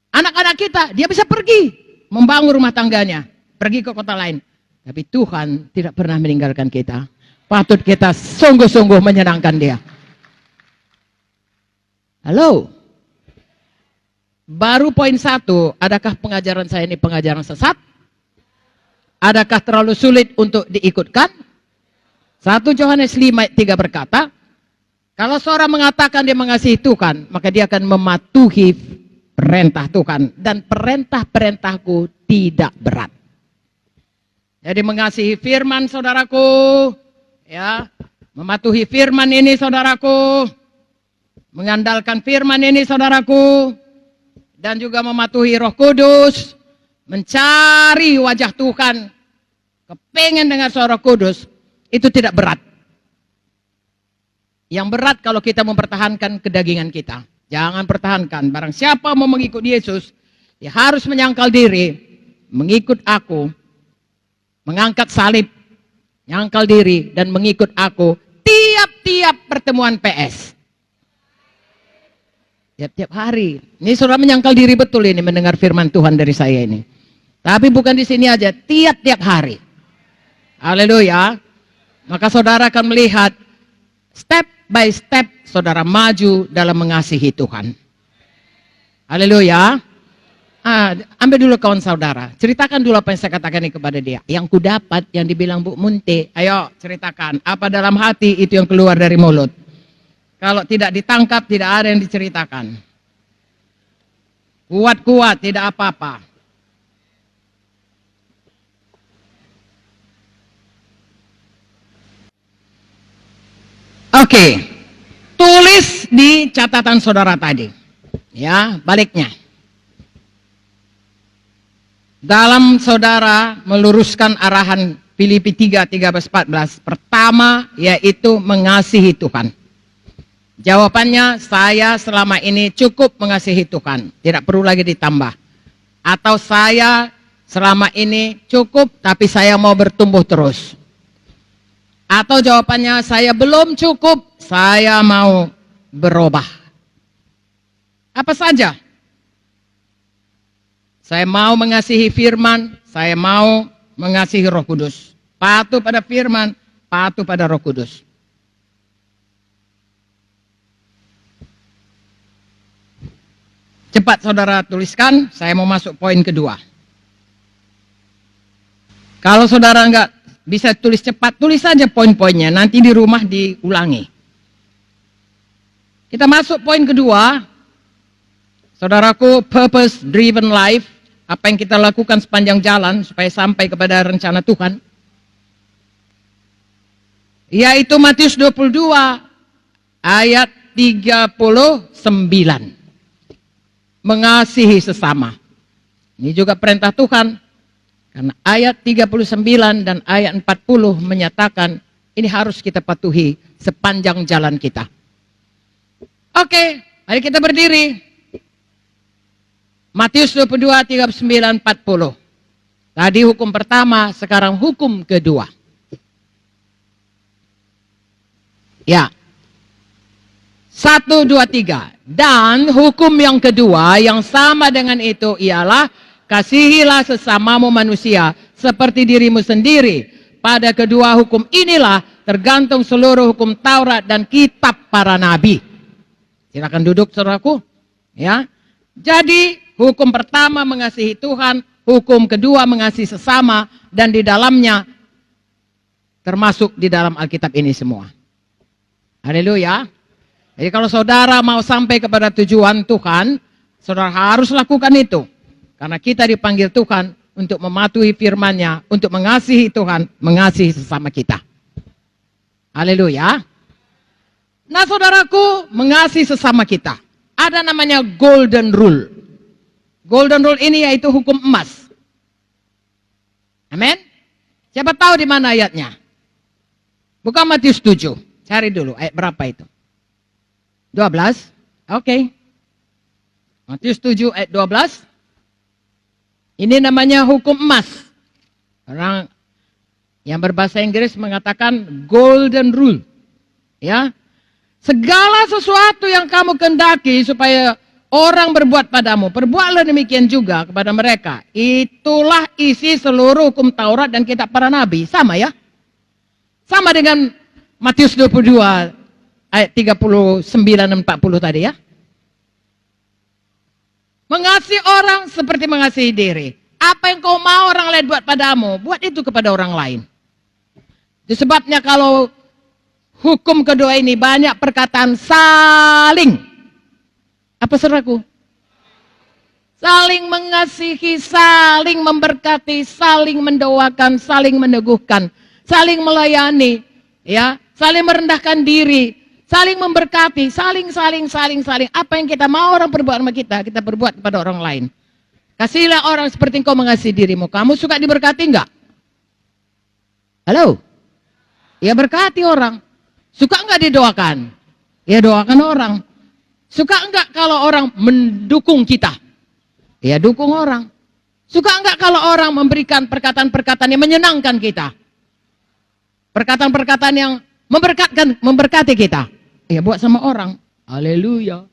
Anak-anak kita, dia bisa pergi, membangun rumah tangganya, pergi ke kota lain. Tapi Tuhan tidak pernah meninggalkan kita. Patut kita sungguh-sungguh menyenangkan Dia. Halo. Baru poin 1, adakah pengajaran saya ini pengajaran sesat? Adakah terlalu sulit untuk diikutkan? 1 Yohanes 5 ayat 3 berkata, kalau seorang mengatakan dia mengasihi Tuhan, maka dia akan mematuhi perintah Tuhan. Dan perintah-perintahku tidak berat. Jadi mengasihi firman saudaraku, ya, mematuhi firman ini saudaraku, mengandalkan firman ini saudaraku, dan juga mematuhi Roh Kudus, mencari wajah Tuhan, kepengen dengan suara Kudus, itu tidak berat. Yang berat kalau kita mempertahankan kedagingan kita. Jangan pertahankan. Barang siapa mau mengikut Yesus, dia harus menyangkal diri, mengikut aku, mengangkat salib, menyangkal diri, dan mengikut aku tiap-tiap pertemuan PS. Tiap-tiap hari. Ini saudara menyangkal diri betul ini mendengar firman Tuhan dari saya ini. Tapi bukan di sini aja, tiap-tiap hari. Haleluya. Maka saudara akan melihat step by step saudara maju dalam mengasihi Tuhan. Haleluya. Ambil dulu kawan saudara, ceritakan dulu apa yang saya katakan ini kepada dia. Yang ku dapat, yang dibilang Bu Munti, ayo ceritakan. Apa dalam hati itu yang keluar dari mulut. Kalau tidak ditangkap, tidak ada yang diceritakan. Kuat-kuat, tidak apa-apa. Oke, tulis di catatan saudara tadi. Ya, baliknya. Dalam saudara meluruskan arahan Filipi 3, 13-14. Pertama, yaitu mengasihi Tuhan. Jawabannya, saya selama ini cukup mengasihi Tuhan. Tidak perlu lagi ditambah. Atau saya selama ini cukup, tapi saya mau bertumbuh terus. Atau jawabannya, saya belum cukup, saya mau berubah. Apa saja? Saya mau mengasihi firman, saya mau mengasihi Roh Kudus. Patuh pada firman, patuh pada Roh Kudus. Cepat saudara tuliskan, saya mau masuk poin kedua. Kalau saudara enggak bisa tulis cepat, tulis saja poin-poinnya, nanti di rumah diulangi. Kita masuk poin kedua. Saudaraku, purpose driven life. Apa yang kita lakukan sepanjang jalan supaya sampai kepada rencana Tuhan. Yaitu Matius 22 ayat 39. Mengasihi sesama. Ini juga perintah Tuhan. Karena ayat 39 dan ayat 40 menyatakan ini harus kita patuhi sepanjang jalan kita. Oke, mari kita berdiri. Matius 22, 39, 40. Tadi hukum pertama, sekarang hukum kedua. Ya. 1, 2, 3. Dan hukum yang kedua yang sama dengan itu ialah kasihilah sesamamu manusia seperti dirimu sendiri. Pada kedua hukum inilah tergantung seluruh hukum Taurat dan kitab para nabi. Silakan duduk saudaraku. Ya. Jadi hukum pertama mengasihi Tuhan, hukum kedua mengasihi sesama, dan di dalamnya termasuk di dalam Alkitab ini semua. Haleluya. Jadi kalau saudara mau sampai kepada tujuan Tuhan, saudara harus lakukan itu. Karena kita dipanggil Tuhan untuk mematuhi firman-Nya, untuk mengasihi Tuhan, mengasihi sesama kita. Haleluya. Nah saudaraku, mengasihi sesama kita. Ada namanya golden rule. Golden rule ini yaitu hukum emas. Amin. Siapa tahu di mana ayatnya? Buka Matius 7. Cari dulu ayat berapa itu. 12. Oke. Matius 7 ayat 12. Ini namanya hukum emas. Orang yang berbahasa Inggris mengatakan golden rule. Ya. Segala sesuatu yang kamu kendaki supaya orang berbuat padamu, perbuatlah demikian juga kepada mereka. Itulah isi seluruh hukum Taurat dan kitab para nabi. Sama ya. Sama dengan Matius 22 ayat 39 dan 40 tadi ya. Mengasihi orang seperti mengasihi diri. Apa yang kau mau orang lain buat padamu, buat itu kepada orang lain. Itu sebabnya kalau hukum kedua ini banyak perkataan saling. Apa saudaraku? Saling mengasihi, saling memberkati, saling mendoakan, saling meneguhkan, saling melayani, ya, saling merendahkan diri, saling memberkati, saling. Apa yang kita mau orang perbuat sama kita perbuat kepada orang lain. Kasihlah orang seperti engkau mengasihi dirimu. Kamu suka diberkati enggak? Halo? Ya berkati orang. Suka enggak didoakan? Ya doakan orang. Suka enggak kalau orang mendukung kita? Ya dukung orang. Suka enggak kalau orang memberikan perkataan-perkataan yang menyenangkan kita? Perkataan-perkataan yang memberkati kita. Ya buat sama orang. Haleluya.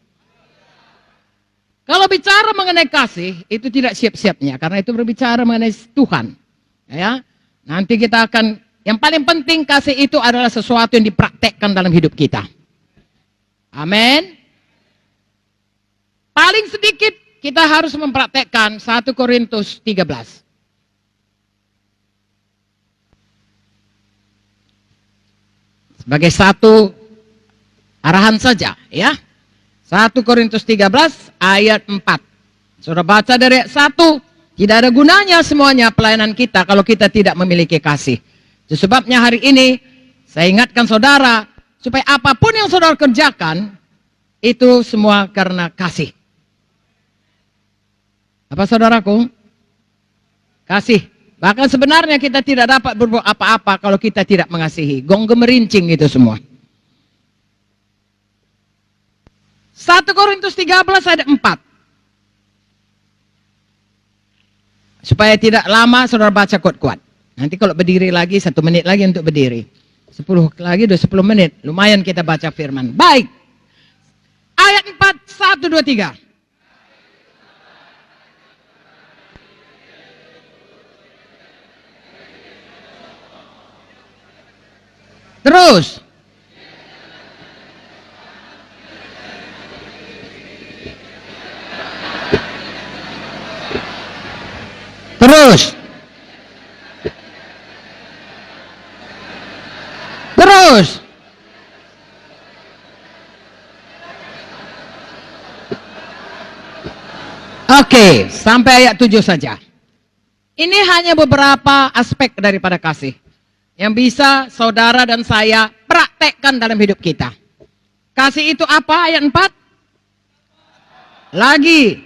Kalau bicara mengenai kasih, itu tidak siap-siapnya. Karena itu berbicara mengenai Tuhan. Ya, nanti kita akan, yang paling penting kasih itu adalah sesuatu yang dipraktekkan dalam hidup kita. Amin. Paling sedikit kita harus mempraktekkan 1 Korintus 13. Sebagai satu arahan saja, ya. 1 Korintus 13 ayat 4. Saudara baca dari ayat 1. Tidak ada gunanya semuanya pelayanan kita kalau kita tidak memiliki kasih. Itu sebabnya hari ini saya ingatkan saudara supaya apapun yang saudara kerjakan itu semua karena kasih. Apa saudaraku? Kasih. Bahkan sebenarnya kita tidak dapat berbuat apa-apa kalau kita tidak mengasihi. Gong gemerincing itu semua. 1 Korintus 13 ayat 4. Supaya tidak lama saudara baca kuat-kuat. Nanti kalau berdiri lagi 1 menit lagi untuk berdiri. 10 lagi udah 10 menit. Lumayan kita baca firman. Baik. Ayat 4, 1, 2, 3. Terus. Terus. Terus. Oke, sampai ayat 7 saja. Ini hanya beberapa aspek daripada kasih yang bisa saudara dan saya praktekkan dalam hidup kita. Kasih itu apa? Ayat 4. Lagi.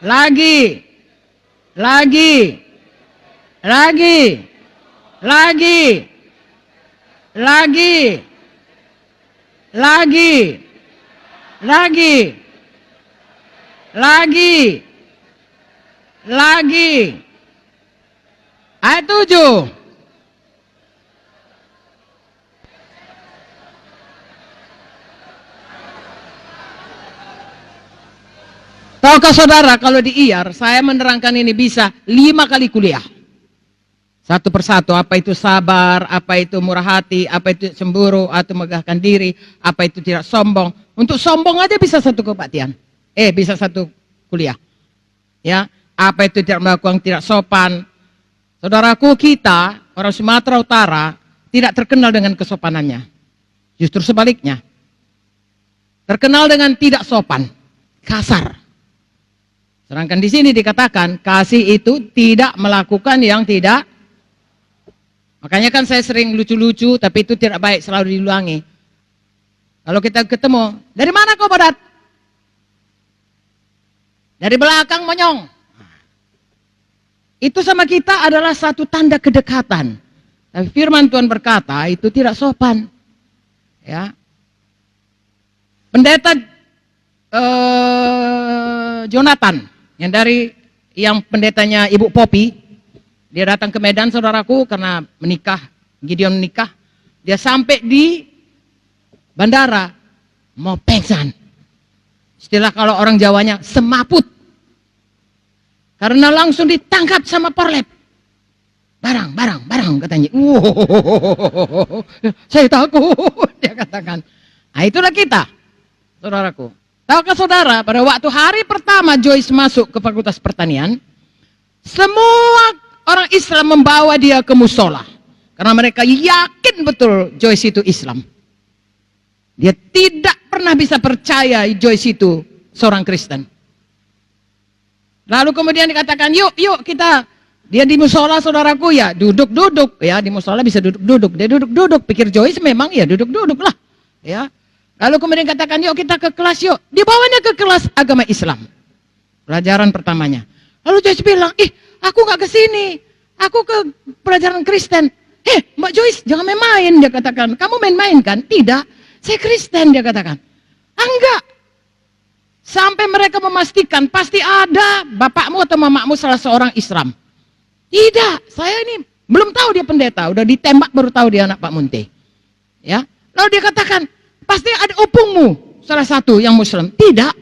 Lagi. Lagi. Lagi. Lagi. Lagi. Lagi. Lagi. Lagi. Lagi. Ayat 7. Tahukah saudara kalau di IAR saya menerangkan ini bisa 5 kali kuliah. Satu persatu, apa itu sabar, apa itu murah hati, apa itu cemburu, atau megahkan diri, apa itu tidak sombong. Untuk sombong aja bisa satu kebaktian. Bisa satu kuliah. Ya, apa itu tidak melakukan tidak sopan? Saudaraku, kita orang Sumatera Utara tidak terkenal dengan kesopanannya. Justru sebaliknya. Terkenal dengan tidak sopan, kasar. Sedangkan di sini dikatakan kasih itu tidak melakukan yang tidak. Makanya kan saya sering lucu-lucu, tapi itu tidak baik, selalu diulangi. Kalau kita ketemu, dari mana kau Badat? Dari belakang monyong. Itu sama kita adalah satu tanda kedekatan. Tapi firman Tuhan berkata itu tidak sopan. Ya. Pendeta Jonathan yang pendetanya Ibu Popi, dia datang ke Medan saudaraku karena Gideon menikah. Dia sampai di bandara mau pengsan. Istilah kalau orang Jawanya semaput. Karena langsung ditangkap sama Porlep. Barang katanya. Saya takut, dia katakan. Nah, itulah kita, saudaraku. Tahukah saudara, pada waktu hari pertama Joyce masuk ke Fakultas Pertanian, semua orang Islam membawa dia ke musola. Karena mereka yakin betul Joyce itu Islam. Dia tidak pernah bisa percaya Joyce itu seorang Kristen. Lalu kemudian dikatakan, yuk kita. Dia di musola saudaraku ya, duduk-duduk. Ya, di musola bisa duduk-duduk. Dia duduk-duduk, pikir Joyce memang ya duduk-duduk lah. Ya. Lalu kemudian katakan, yuk kita ke kelas yuk. Dibawanya ke kelas agama Islam. Pelajaran pertamanya. Lalu Joyce bilang, aku gak ke sini. Aku ke pelajaran Kristen. Mbak Joyce, jangan main-main, dia katakan. Kamu main-main kan? Tidak. Saya Kristen, dia katakan. Enggak. Sampai mereka memastikan pasti ada bapakmu atau mamamu salah seorang Islam. Tidak, saya ini belum tahu dia pendeta, udah ditembak baru tahu dia anak Pak Munte. Ya. Lalu dia katakan, pasti ada opungmu salah satu yang Muslim. Tidak.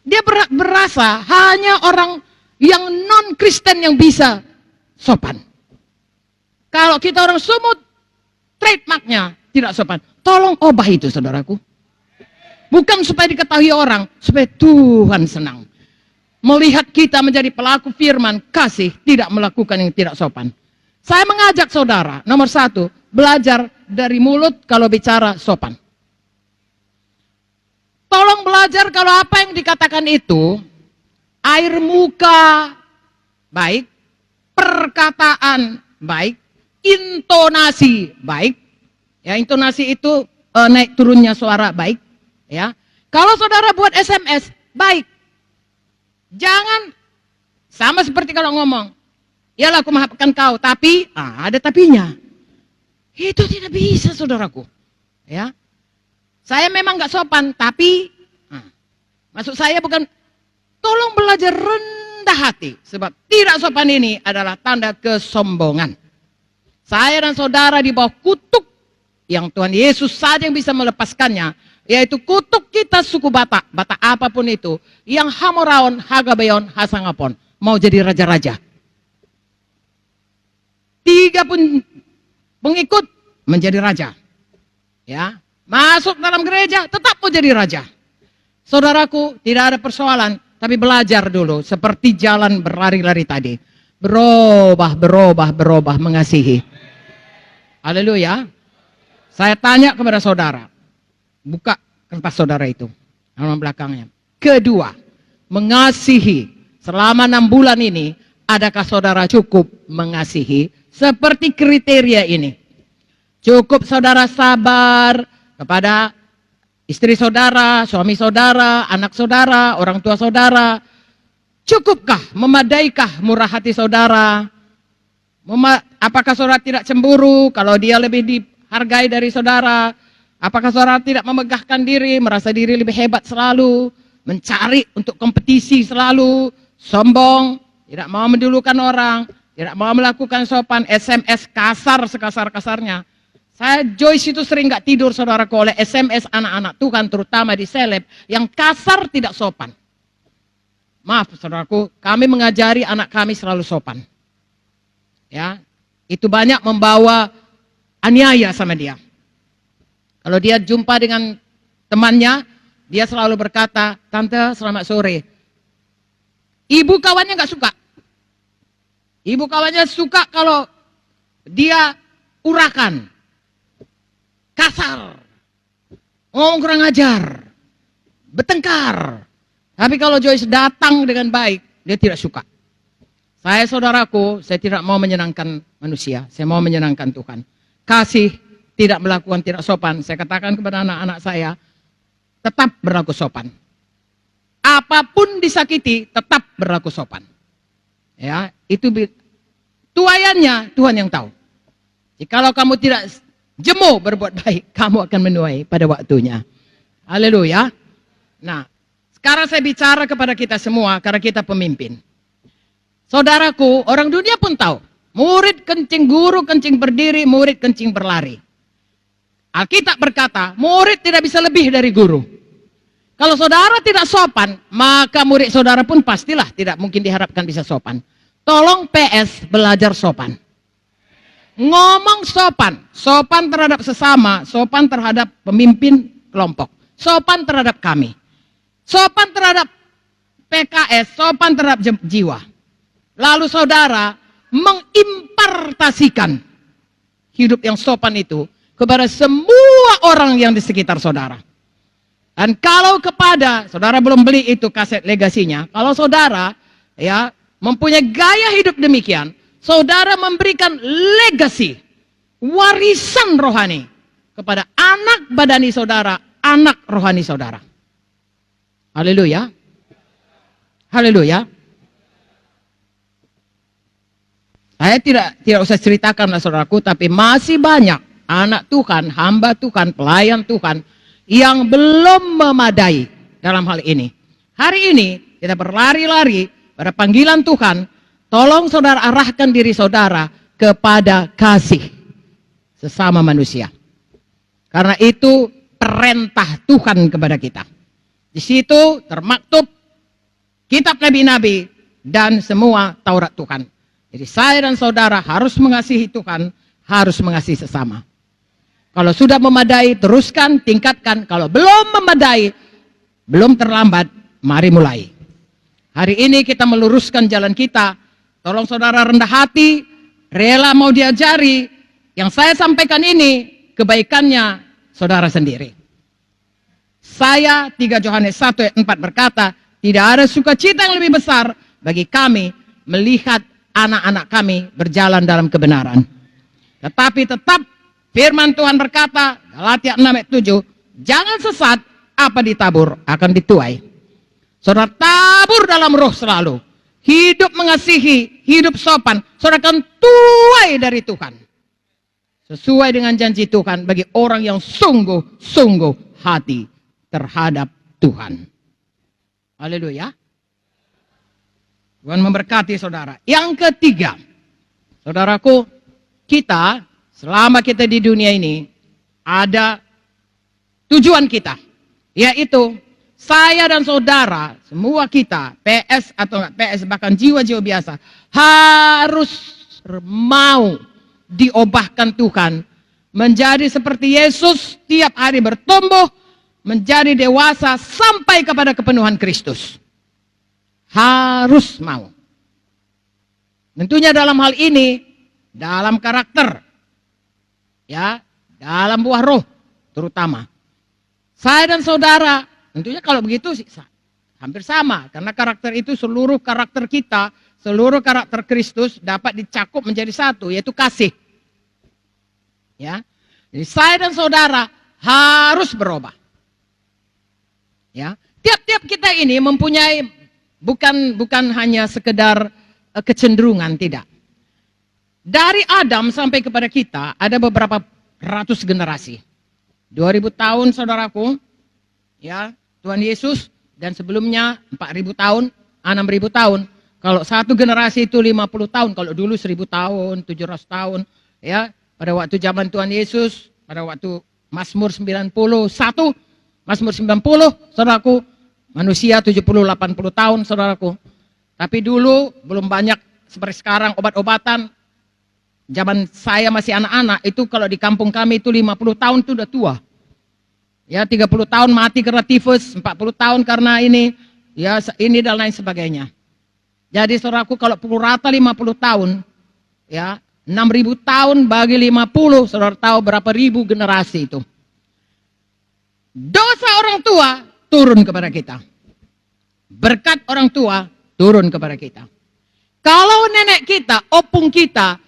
Dia berasa hanya orang yang non-Kristen yang bisa sopan. Kalau kita orang Sumut, trademarknya tidak sopan. Tolong ubah itu saudaraku. Bukan supaya diketahui orang, supaya Tuhan senang. Melihat kita menjadi pelaku firman, kasih, tidak melakukan yang tidak sopan. Saya mengajak saudara, nomor 1, belajar dari mulut kalau bicara sopan. Tolong belajar kalau apa yang dikatakan itu, air muka baik, perkataan baik, intonasi baik. Ya, intonasi itu naik turunnya suara baik. Ya, kalau saudara buat SMS baik, jangan sama seperti kalau ngomong, yalah aku maafkan kau, tapi ada tapinya. Itu tidak bisa saudaraku. Ya, saya memang nggak sopan, tapi maksud saya bukan. Tolong belajar rendah hati, sebab tidak sopan ini adalah tanda kesombongan. Saya dan saudara di bawah kutuk yang Tuhan Yesus saja yang bisa melepaskannya, yaitu kutuk kita suku Batak, Batak apapun itu, yang Hamoraon, Hagabeon, Hasangapon, mau jadi raja-raja. 3 pun pengikut menjadi raja. Ya, masuk dalam gereja tetap mau jadi raja. Saudaraku, tidak ada persoalan, tapi belajar dulu seperti jalan berlari-lari tadi. Berubah mengasihi. Haleluya. Saya tanya kepada saudara, buka kertas saudara itu, halaman belakangnya. Kedua, mengasihi. Selama 6 bulan ini, adakah saudara cukup mengasihi seperti kriteria ini? Cukup saudara sabar kepada istri saudara, suami saudara, anak saudara, orang tua saudara. Cukupkah, memadaikah murah hati saudara? Apakah saudara tidak cemburu kalau dia lebih dihargai dari saudara? Apakah saudara tidak memegahkan diri, merasa diri lebih hebat selalu, mencari untuk kompetisi selalu, sombong, tidak mau mendulukan orang, tidak mau melakukan sopan, SMS kasar sekasar-kasarnya. Saya Joyce itu sering gak tidur saudaraku oleh SMS anak-anak Tuhan, terutama di seleb, yang kasar tidak sopan. Maaf saudaraku, kami mengajari anak kami selalu sopan. Ya, itu banyak membawa aniaya sama dia. Kalau dia jumpa dengan temannya, dia selalu berkata, "Tante, selamat sore." Ibu kawannya nggak suka. Ibu kawannya suka kalau dia urakan, kasar, ngomong kurang ajar, bertengkar. Tapi kalau Joyce datang dengan baik, dia tidak suka. Saya, saudaraku, saya tidak mau menyenangkan manusia, saya mau menyenangkan Tuhan. Kasih, tidak melakukan tidak sopan. Saya katakan kepada anak-anak saya, tetap berlaku sopan. Apapun disakiti, tetap berlaku sopan. Ya, itu tuaiannya Tuhan yang tahu. Jikalau kamu tidak jemu berbuat baik, kamu akan menuai pada waktunya. Haleluya. Nah, sekarang saya bicara kepada kita semua karena kita pemimpin. Saudaraku, orang dunia pun tahu. Murid kencing, guru kencing berdiri, murid kencing berlari. Alkitab berkata, murid tidak bisa lebih dari guru. Kalau saudara tidak sopan, maka murid saudara pun pastilah tidak mungkin diharapkan bisa sopan. Tolong PS, belajar sopan. Ngomong sopan. Sopan terhadap sesama, sopan terhadap pemimpin kelompok. Sopan terhadap kami. Sopan terhadap PKS, sopan terhadap jiwa. Lalu saudara mengimpartasikan hidup yang sopan itu kepada semua orang yang di sekitar saudara. Dan kalau kepada, saudara belum beli itu kaset legasinya, kalau saudara ya mempunyai gaya hidup demikian, saudara memberikan legasi, warisan rohani kepada anak badani saudara, anak rohani saudara. Haleluya. Haleluya. Saya tidak usah ceritakanlah saudaraku, tapi masih banyak anak Tuhan, hamba Tuhan, pelayan Tuhan yang belum memadai dalam hal ini. Hari ini kita berlari-lari pada panggilan Tuhan. Tolong saudara arahkan diri saudara kepada kasih sesama manusia. Karena itu perintah Tuhan kepada kita. Di situ termaktub kitab nabi-nabi dan semua Taurat Tuhan. Jadi saya dan saudara harus mengasihi Tuhan, harus mengasihi sesama. Kalau sudah memadai, teruskan, tingkatkan. Kalau belum memadai, belum terlambat, mari mulai. Hari ini kita meluruskan jalan kita. Tolong saudara rendah hati, rela mau diajari. Yang saya sampaikan ini, kebaikannya saudara sendiri. Saya, 3 Yohanes 1 ayat 4 berkata, tidak ada sukacita yang lebih besar bagi kami melihat anak-anak kami berjalan dalam kebenaran. Tetapi tetap firman Tuhan berkata, Galatia 6 ayat 7, jangan sesat, apa ditabur akan dituai. Saudara tabur dalam roh selalu. Hidup mengasihi, hidup sopan. Saudara akan tuai dari Tuhan. Sesuai dengan janji Tuhan bagi orang yang sungguh-sungguh hati terhadap Tuhan. Haleluya. Tuhan memberkati saudara. Yang ketiga, saudaraku, kita selama kita di dunia ini ada tujuan kita, yaitu saya dan saudara, semua kita, PS atau enggak PS, bahkan jiwa-jiwa biasa, harus mau diubahkan Tuhan menjadi seperti Yesus, tiap hari bertumbuh menjadi dewasa sampai kepada kepenuhan Kristus. Harus mau. Tentunya dalam hal ini, dalam karakter, ya, dalam buah roh terutama. Saya dan saudara, tentunya kalau begitu hampir sama, karena karakter itu seluruh karakter kita, seluruh karakter Kristus dapat dicakup menjadi satu, yaitu kasih. Ya, jadi saya dan saudara harus berubah. Ya, tiap-tiap kita ini mempunyai bukan hanya sekedar kecenderungan, tidak. Dari Adam sampai kepada kita ada beberapa ratus generasi. 2000 tahun saudaraku, ya, Tuhan Yesus, dan sebelumnya 4000 tahun, 6000 tahun. Kalau satu generasi itu 50 tahun, kalau dulu 1000 tahun, 700 tahun, ya, pada waktu zaman Tuhan Yesus, pada waktu Mazmur 91, Mazmur 90, saudaraku, manusia 70-80 tahun, saudaraku. Tapi dulu belum banyak seperti sekarang obat-obatan. Zaman saya masih anak-anak, itu kalau di kampung kami itu 50 tahun itu udah tua. Ya, 30 tahun mati karena tifus, 40 tahun karena ini, ya ini dan lain sebagainya. Jadi saudaraku, kalau pukul rata 50 tahun, ya 6.000 tahun bagi 50, saudara tahu berapa ribu generasi itu. Dosa orang tua turun kepada kita. Berkat orang tua turun kepada kita. Kalau nenek kita, opung kita,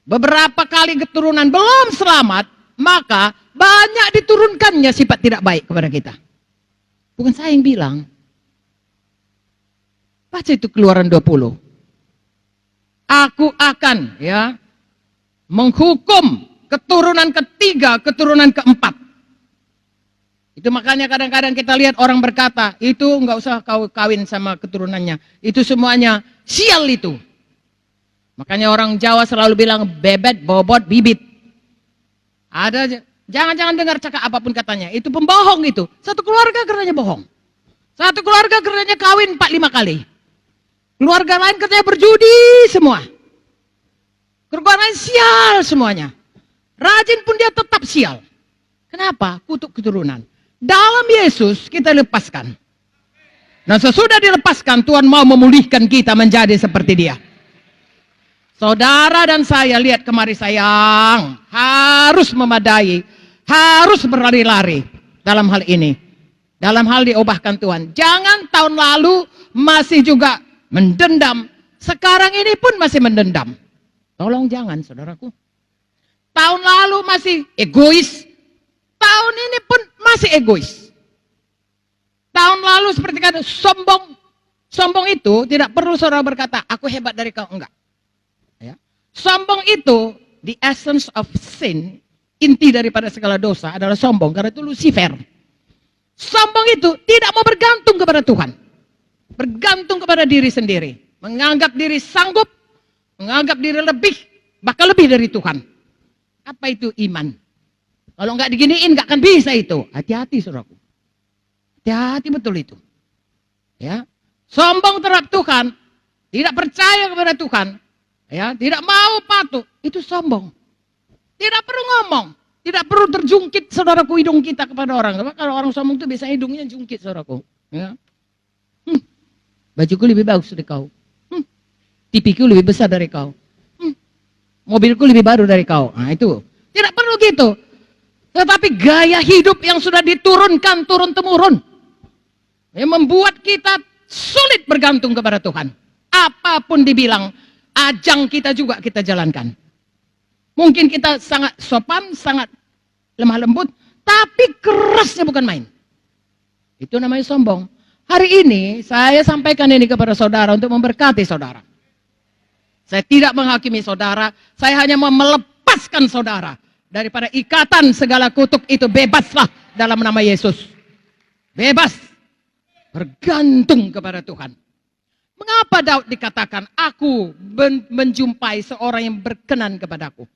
beberapa kali keturunan belum selamat, maka banyak diturunkannya sifat tidak baik kepada kita. Bukan saya yang bilang. Baca itu Keluaran 20. Aku akan ya menghukum keturunan ketiga, keturunan keempat. Itu makanya kadang-kadang kita lihat orang berkata, itu nggak usah kau kawin sama keturunannya. Itu semuanya sial itu. Makanya orang Jawa selalu bilang bebet, bobot, bibit. Ada, jangan dengar cakap apapun katanya. Itu pembohong itu. Satu keluarga kerjanya bohong. Satu keluarga kerjanya kawin 4-5 kali. Keluarga lain kerjanya berjudi semua. Keluarga lain sial semuanya. Rajin pun dia tetap sial. Kenapa? Kutuk keturunan. Dalam Yesus kita lepaskan. Nah sesudah dilepaskan, Tuhan mau memulihkan kita menjadi seperti dia. Saudara dan saya, lihat kemari sayang, harus memadai, harus berlari-lari dalam hal ini. Dalam hal diubahkan Tuhan. Jangan tahun lalu masih juga mendendam, sekarang ini pun masih mendendam. Tolong jangan saudaraku. Tahun lalu masih egois, tahun ini pun masih egois. Tahun lalu seperti kata sombong. Sombong itu tidak perlu saudara berkata, aku hebat dari kau, enggak. Ya. Sombong itu, the essence of sin, inti daripada segala dosa adalah sombong, karena itu Lucifer. Sombong itu tidak mau bergantung kepada Tuhan. Bergantung kepada diri sendiri. Menganggap diri sanggup, menganggap diri lebih, bahkan lebih dari Tuhan. Apa itu iman? Kalau nggak diginiin nggak akan bisa itu. Hati-hati saudaraku. Hati-hati betul itu. Ya, sombong terhadap Tuhan, tidak percaya kepada Tuhan, ya, tidak mau patuh, itu sombong. Tidak perlu ngomong, tidak perlu terjungkit saudaraku hidung kita kepada orang. Karena kalau orang sombong itu biasanya hidungnya jungkit saudaraku. Ya. Bajuku lebih bagus dari kau. TV-ku lebih besar dari kau. Mobilku lebih baru dari kau. Nah itu. Tidak perlu gitu. Tetapi gaya hidup yang sudah diturunkan turun-temurun. Yang membuat kita sulit bergantung kepada Tuhan. Apapun dibilang, ajang kita juga kita jalankan. Mungkin kita sangat sopan, sangat lemah lembut, tapi kerasnya bukan main. Itu namanya sombong. Hari ini saya sampaikan ini kepada saudara untuk memberkati saudara. Saya tidak menghakimi saudara, saya hanya mau melepaskan saudara daripada ikatan segala kutuk itu. Bebaslah dalam nama Yesus. Bebas. Bergantung kepada Tuhan. Mengapa Daud dikatakan, aku menjumpai seorang yang berkenan kepadaku?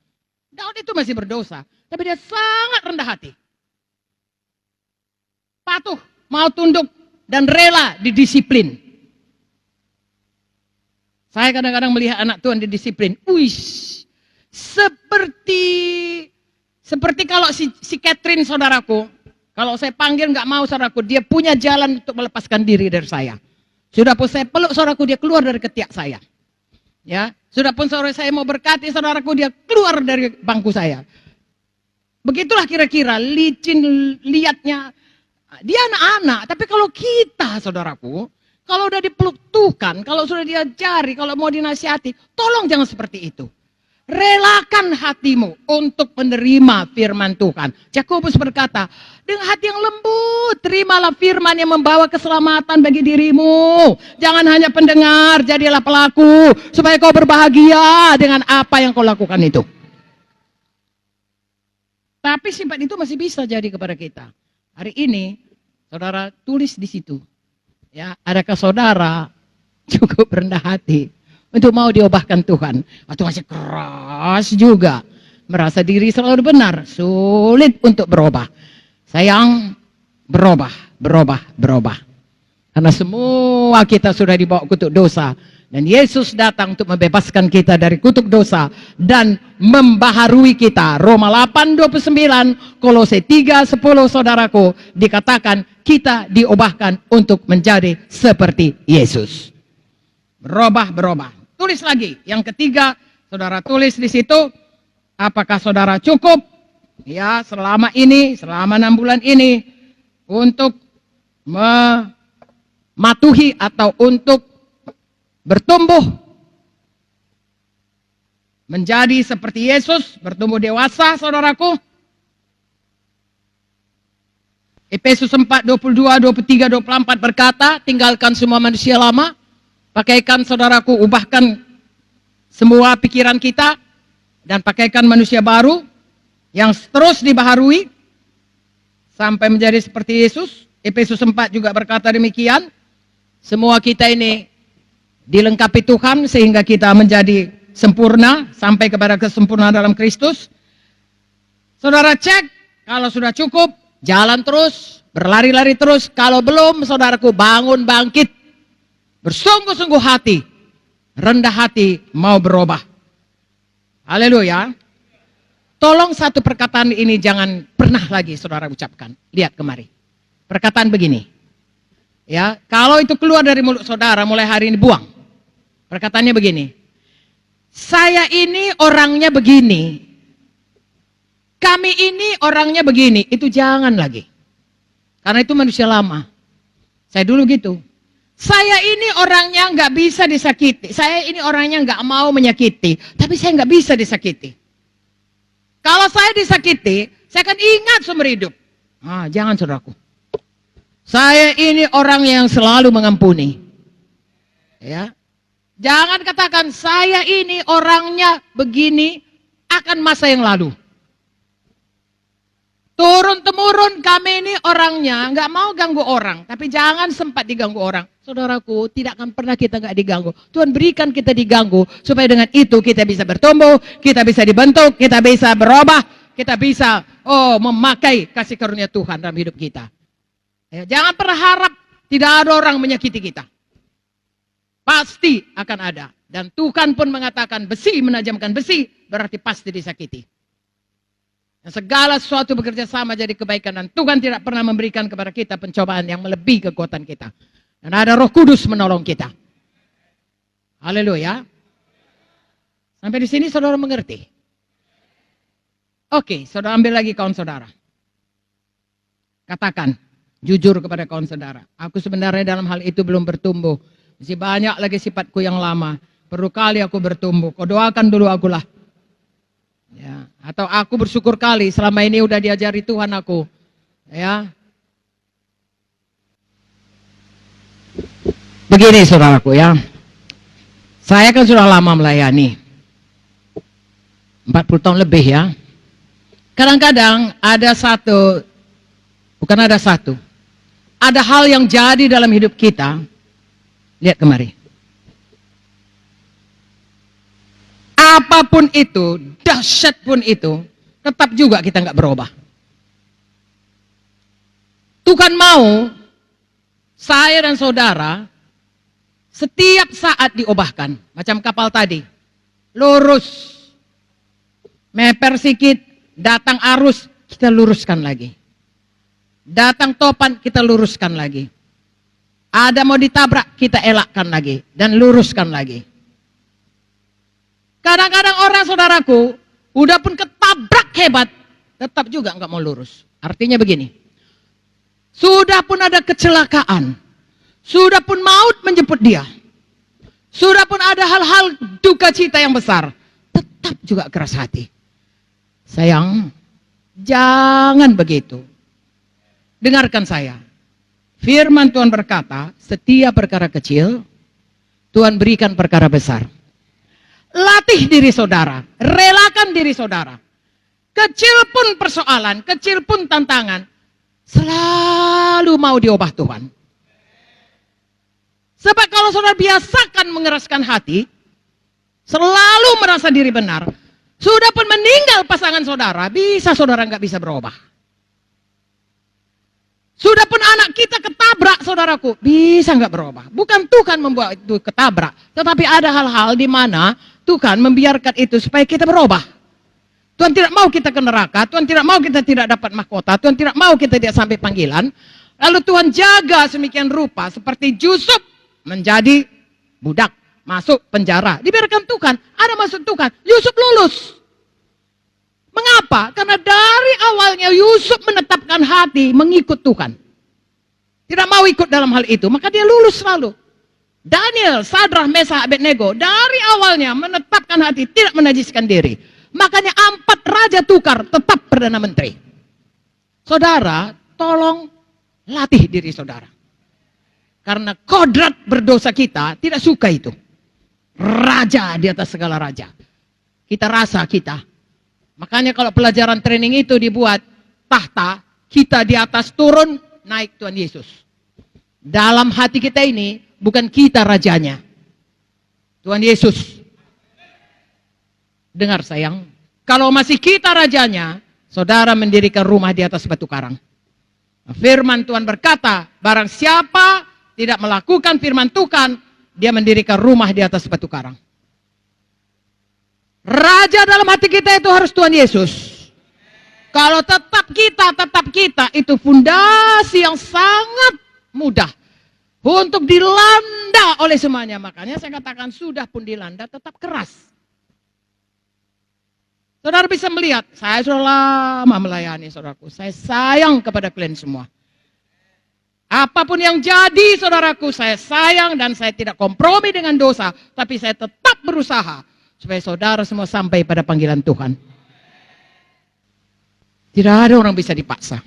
Daud itu masih berdosa, tapi dia sangat rendah hati. Patuh, mau tunduk, dan rela didisiplin. Saya kadang-kadang melihat anak Tuhan didisiplin. Uish, seperti kalau si Catherine saudaraku, kalau saya panggil nggak mau saudaraku, dia punya jalan untuk melepaskan diri dari saya. Sudah pun saya peluk saudaraku, dia keluar dari ketiak saya. Ya, sudah pun saya mau berkati saudaraku, dia keluar dari bangku saya. Begitulah kira-kira licin liatnya. Dia anak-anak, tapi kalau kita saudaraku, kalau udah dipeluk Tuhan, kalau sudah diajari, kalau mau dinasihati, tolong jangan seperti itu. Relakan hatimu untuk menerima firman Tuhan. Yakobus berkata, dengan hati yang lembut, terimalah firman yang membawa keselamatan bagi dirimu. Jangan hanya pendengar, jadilah pelaku, supaya kau berbahagia dengan apa yang kau lakukan itu. Tapi sifat itu masih bisa jadi kepada kita. Hari ini, saudara tulis di situ. Ya, adakah saudara cukup rendah hati untuk mau diubahkan Tuhan? Atau masih keras juga, merasa diri selalu benar, sulit untuk berubah. Sayang, berubah. Karena semua kita sudah dibawa kutuk dosa. Dan Yesus datang untuk membebaskan kita dari kutuk dosa dan membaharui kita. Roma 8:29, Kolose 3:10 saudaraku, dikatakan kita diubahkan untuk menjadi seperti Yesus. Berubah. Tulis lagi. Yang ketiga, saudara tulis di situ, apakah saudara cukup ya selama 6 bulan ini untuk mematuhi atau untuk bertumbuh menjadi seperti Yesus, bertumbuh dewasa, saudaraku. Efesus 4:22, 23, 24 berkata, tinggalkan semua manusia lama, pakaikan saudaraku, ubahkan semua pikiran kita, dan pakaikan manusia baru yang terus dibaharui sampai menjadi seperti Yesus. Efesus 4 juga berkata demikian. Semua kita ini dilengkapi Tuhan sehingga kita menjadi sempurna sampai kepada kesempurnaan dalam Kristus. Saudara cek, kalau sudah cukup, jalan terus, berlari-lari terus. Kalau belum, saudaraku, bangun, bangkit, bersungguh-sungguh hati, rendah hati, mau berubah. Haleluya. Tolong satu perkataan ini jangan pernah lagi saudara ucapkan. Lihat kemari. Perkataan begini. Ya, kalau itu keluar dari mulut saudara mulai hari ini buang. Perkataannya begini, saya ini orangnya begini, kami ini orangnya begini, itu jangan lagi. Karena itu manusia lama. Saya dulu gitu. Saya ini orangnya nggak bisa disakiti, saya ini orangnya nggak mau menyakiti, tapi saya nggak bisa disakiti. Kalau saya disakiti, saya akan ingat seumur hidup. Jangan saudaraku. Saya ini orang yang selalu mengampuni. Ya. Jangan katakan saya ini orangnya begini akan masa yang lalu. Turun temurun kami ini orangnya nggak mau ganggu orang, tapi jangan sempat diganggu orang. Saudaraku, tidak akan pernah kita nggak diganggu. Tuhan berikan kita diganggu supaya dengan itu kita bisa bertumbuh, kita bisa dibentuk, kita bisa berubah, kita bisa memakai kasih karunia Tuhan dalam hidup kita. Ya, jangan pernah harap tidak ada orang menyakiti kita. Pasti akan ada. Dan Tuhan pun mengatakan besi menajamkan besi, berarti pasti disakiti. Dan segala sesuatu bekerja sama jadi kebaikan. Dan Tuhan tidak pernah memberikan kepada kita pencobaan yang melebihi kekuatan kita. Dan ada Roh Kudus menolong kita. Haleluya. Sampai di sini saudara mengerti? Oke, saudara ambil lagi kawan saudara. Katakan, jujur kepada kawan saudara. Aku sebenarnya dalam hal itu belum bertumbuh. Masih banyak lagi sifatku yang lama. Perlu kali aku bertumbuh. Kau doakan dulu akulah. Ya, atau aku bersyukur kali selama ini udah diajari Tuhan aku. Ya. Begini saudaraku ya. Saya kan sudah lama melayani. 40 tahun lebih ya. Kadang-kadang ada ada hal yang jadi dalam hidup kita. Lihat kemari. Apapun itu, dahsyat pun itu, tetap juga kita nggak berubah. Tuhan mau saya dan saudara setiap saat diubahkan. Macam kapal tadi. Lurus. Meper sikit, datang arus, kita luruskan lagi. Datang topan, kita luruskan lagi. Ada mau ditabrak, kita elakkan lagi. Dan luruskan lagi. Kadang-kadang orang saudaraku, udah pun ketabrak hebat, tetap juga nggak mau lurus. Artinya begini. Sudah pun ada kecelakaan. Sudah pun maut menjemput dia. Sudah pun ada hal-hal duka cita yang besar. Tetap juga keras hati. Sayang, jangan begitu. Dengarkan saya. Firman Tuhan berkata, setiap perkara kecil, Tuhan berikan perkara besar. Latih diri saudara, relakan diri saudara. Kecil pun persoalan, kecil pun tantangan, selalu mau diubah Tuhan. Sebab kalau saudara biasakan mengeraskan hati, selalu merasa diri benar, sudah pun meninggal pasangan saudara, bisa saudara nggak bisa berubah. Sudah pun anak kita ketabrak, saudaraku, bisa nggak berubah? Bukan Tuhan membuat itu ketabrak, tetapi ada hal-hal di mana Tuhan membiarkan itu supaya kita berubah. Tuhan tidak mau kita ke neraka, Tuhan tidak mau kita tidak dapat mahkota, Tuhan tidak mau kita tidak sampai panggilan. Lalu Tuhan jaga semikian rupa seperti Yusuf menjadi budak, masuk penjara. Dibiarkan Tuhan, ada maksud Tuhan. Yusuf lulus. Mengapa? Karena dari awalnya Yusuf menetapkan hati mengikut Tuhan. Tidak mau ikut dalam hal itu, maka dia lulus selalu. Daniel, Sadrah, Mesah, Abednego dari awalnya menetapkan hati tidak menajiskan diri. Makanya 4 raja tukar tetap Perdana Menteri. Saudara, tolong latih diri saudara. Karena kodrat berdosa kita tidak suka itu. Raja di atas segala raja. Kita rasa kita. Makanya kalau pelajaran training itu dibuat tahta, kita di atas turun, naik Tuhan Yesus. Dalam hati kita ini, bukan kita rajanya. Tuhan Yesus. Dengar sayang, kalau masih kita rajanya, saudara mendirikan rumah di atas batu karang. Firman Tuhan berkata, barang siapa tidak melakukan firman Tuhan, dia mendirikan rumah di atas batu karang. Raja dalam hati kita itu harus Tuhan Yesus. Kalau tetap kita, itu fondasi yang sangat mudah untuk dilanda oleh semuanya. Makanya saya katakan sudah pun dilanda tetap keras. Saudara bisa melihat, saya sudah lama melayani saudaraku. Saya sayang kepada kalian semua. Apapun yang jadi saudaraku, saya sayang dan saya tidak kompromi dengan dosa. Tapi saya tetap berusaha supaya saudara semua sampai pada panggilan Tuhan. Tidak ada orang bisa dipaksa.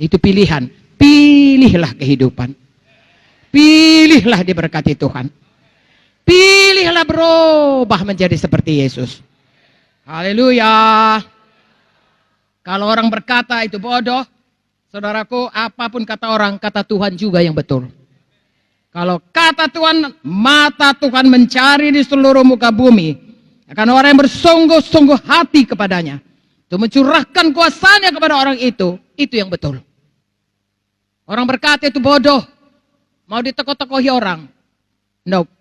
Itu pilihan. Pilihlah kehidupan. Pilihlah diberkati Tuhan. Pilihlah berubah menjadi seperti Yesus. Haleluya. Kalau orang berkata itu bodoh, saudaraku, apapun kata orang, kata Tuhan juga yang betul. Kalau kata Tuhan, mata Tuhan mencari di seluruh muka bumi. Akan orang yang bersungguh-sungguh hati kepadanya. Untuk mencurahkan kuasanya kepada orang itu yang betul. Orang berkata itu bodoh. Mau diteko-tekohi orang. Nope.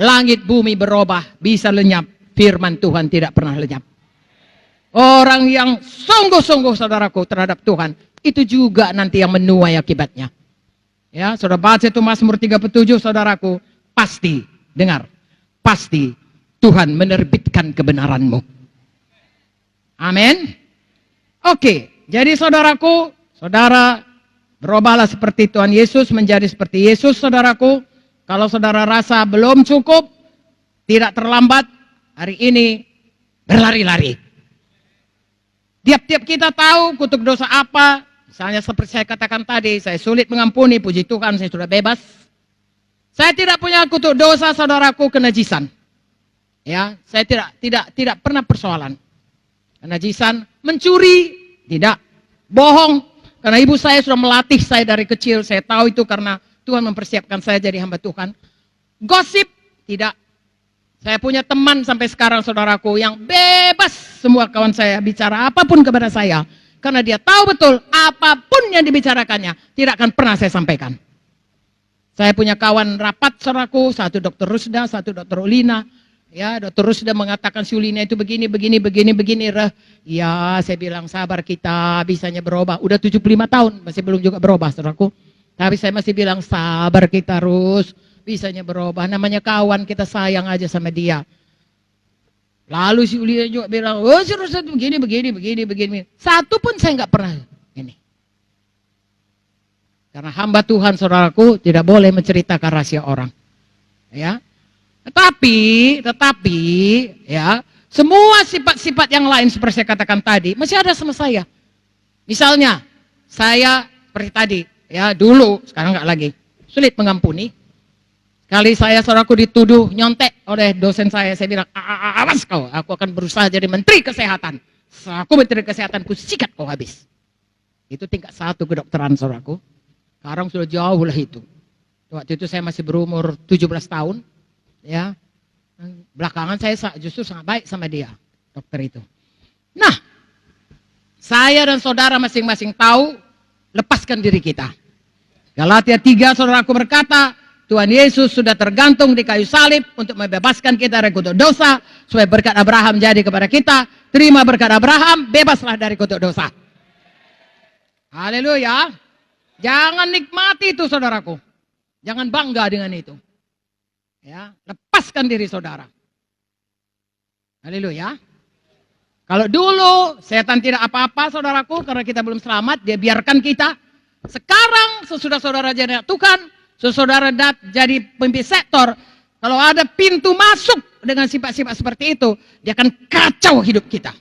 Langit bumi berubah, bisa lenyap. Firman Tuhan tidak pernah lenyap. Orang yang sungguh-sungguh saudaraku terhadap Tuhan, itu juga nanti yang menuai akibatnya. Ya, saudara baca itu Mazmur 37, saudaraku, pasti, dengar, pasti Tuhan menerbitkan kebenaranmu. Amin. Oke, jadi saudaraku, saudara berubahlah seperti Tuhan Yesus, menjadi seperti Yesus, saudaraku. Kalau saudara rasa belum cukup, tidak terlambat, hari ini berlari-lari. Tiap-tiap kita tahu kutuk dosa apa. Misalnya seperti saya katakan tadi, saya sulit mengampuni, puji Tuhan saya sudah bebas. Saya tidak punya kutuk dosa saudaraku kenajisan. Ya, saya tidak pernah persoalan. Kenajisan, mencuri, tidak. Bohong, karena ibu saya sudah melatih saya dari kecil. Saya tahu itu karena Tuhan mempersiapkan saya jadi hamba Tuhan. Gosip, tidak. Saya punya teman sampai sekarang saudaraku yang bebas semua kawan saya bicara apapun kepada saya. Karena dia tahu betul apapun yang dibicarakannya tidak akan pernah saya sampaikan. Saya punya kawan rapat saudaraku, satu Dr. Rusda, satu Dr. Ulina. Ya, Dr. Rusda mengatakan si Ulina itu begini. Ya, saya bilang sabar kita bisanya berubah. Udah 75 tahun masih belum juga berubah saudaraku. Tapi saya masih bilang sabar kita Rus. Bisanya berubah, namanya kawan, kita sayang aja sama dia. Lalu si Ulina juga bilang, oh si Rusa itu begini. Satu pun saya nggak pernah ini. Karena hamba Tuhan saudaraku tidak boleh menceritakan rahasia orang. Ya. Tetapi ya, semua sifat-sifat yang lain seperti saya katakan tadi masih ada sama saya. Misalnya, saya seperti tadi, ya dulu, sekarang nggak lagi, sulit mengampuni. Kali saya saudaraku dituduh nyontek oleh dosen saya bilang, awas kau, aku akan berusaha jadi menteri kesehatan. Aku menteri kesehatan, ku sikat kau habis. Itu tingkat 1 kedokteran saudaraku. Sekarang sudah jauh lah itu. Waktu itu saya masih berumur 17 tahun. Ya, belakangan saya justru sangat baik sama dia, dokter itu. Nah, Saya dan saudara masing-masing tahu, lepaskan diri kita. Galatia 3, saudaraku berkata, Tuhan Yesus sudah tergantung di kayu salib untuk membebaskan kita dari kutuk dosa, supaya berkat Abraham jadi kepada kita. Terima berkat Abraham, bebaslah dari kutuk dosa. Haleluya. Jangan nikmati itu, saudaraku. Jangan bangga dengan itu. Ya, lepaskan diri saudara. Haleluya. Kalau dulu setan tidak apa-apa, saudaraku, karena kita belum selamat, dia biarkan kita. Sekarang sesudah saudara jadi Tuhan, saudara jadi pemimpin sektor, kalau ada pintu masuk dengan sifat-sifat seperti itu, dia akan kacau hidup kita.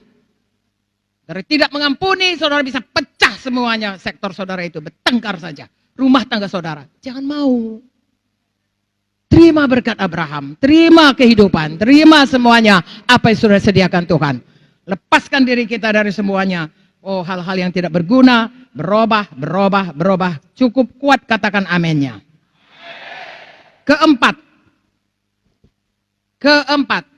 Dari tidak mengampuni, saudara bisa pecah semuanya sektor saudara itu, bertengkar saja. Rumah tangga saudara, jangan mau. Terima berkat Abraham, terima kehidupan, terima semuanya apa yang sudah sediakan Tuhan. Lepaskan diri kita dari semuanya. Oh, hal-hal yang tidak berguna, berubah. Cukup kuat katakan aminnya. Keempat,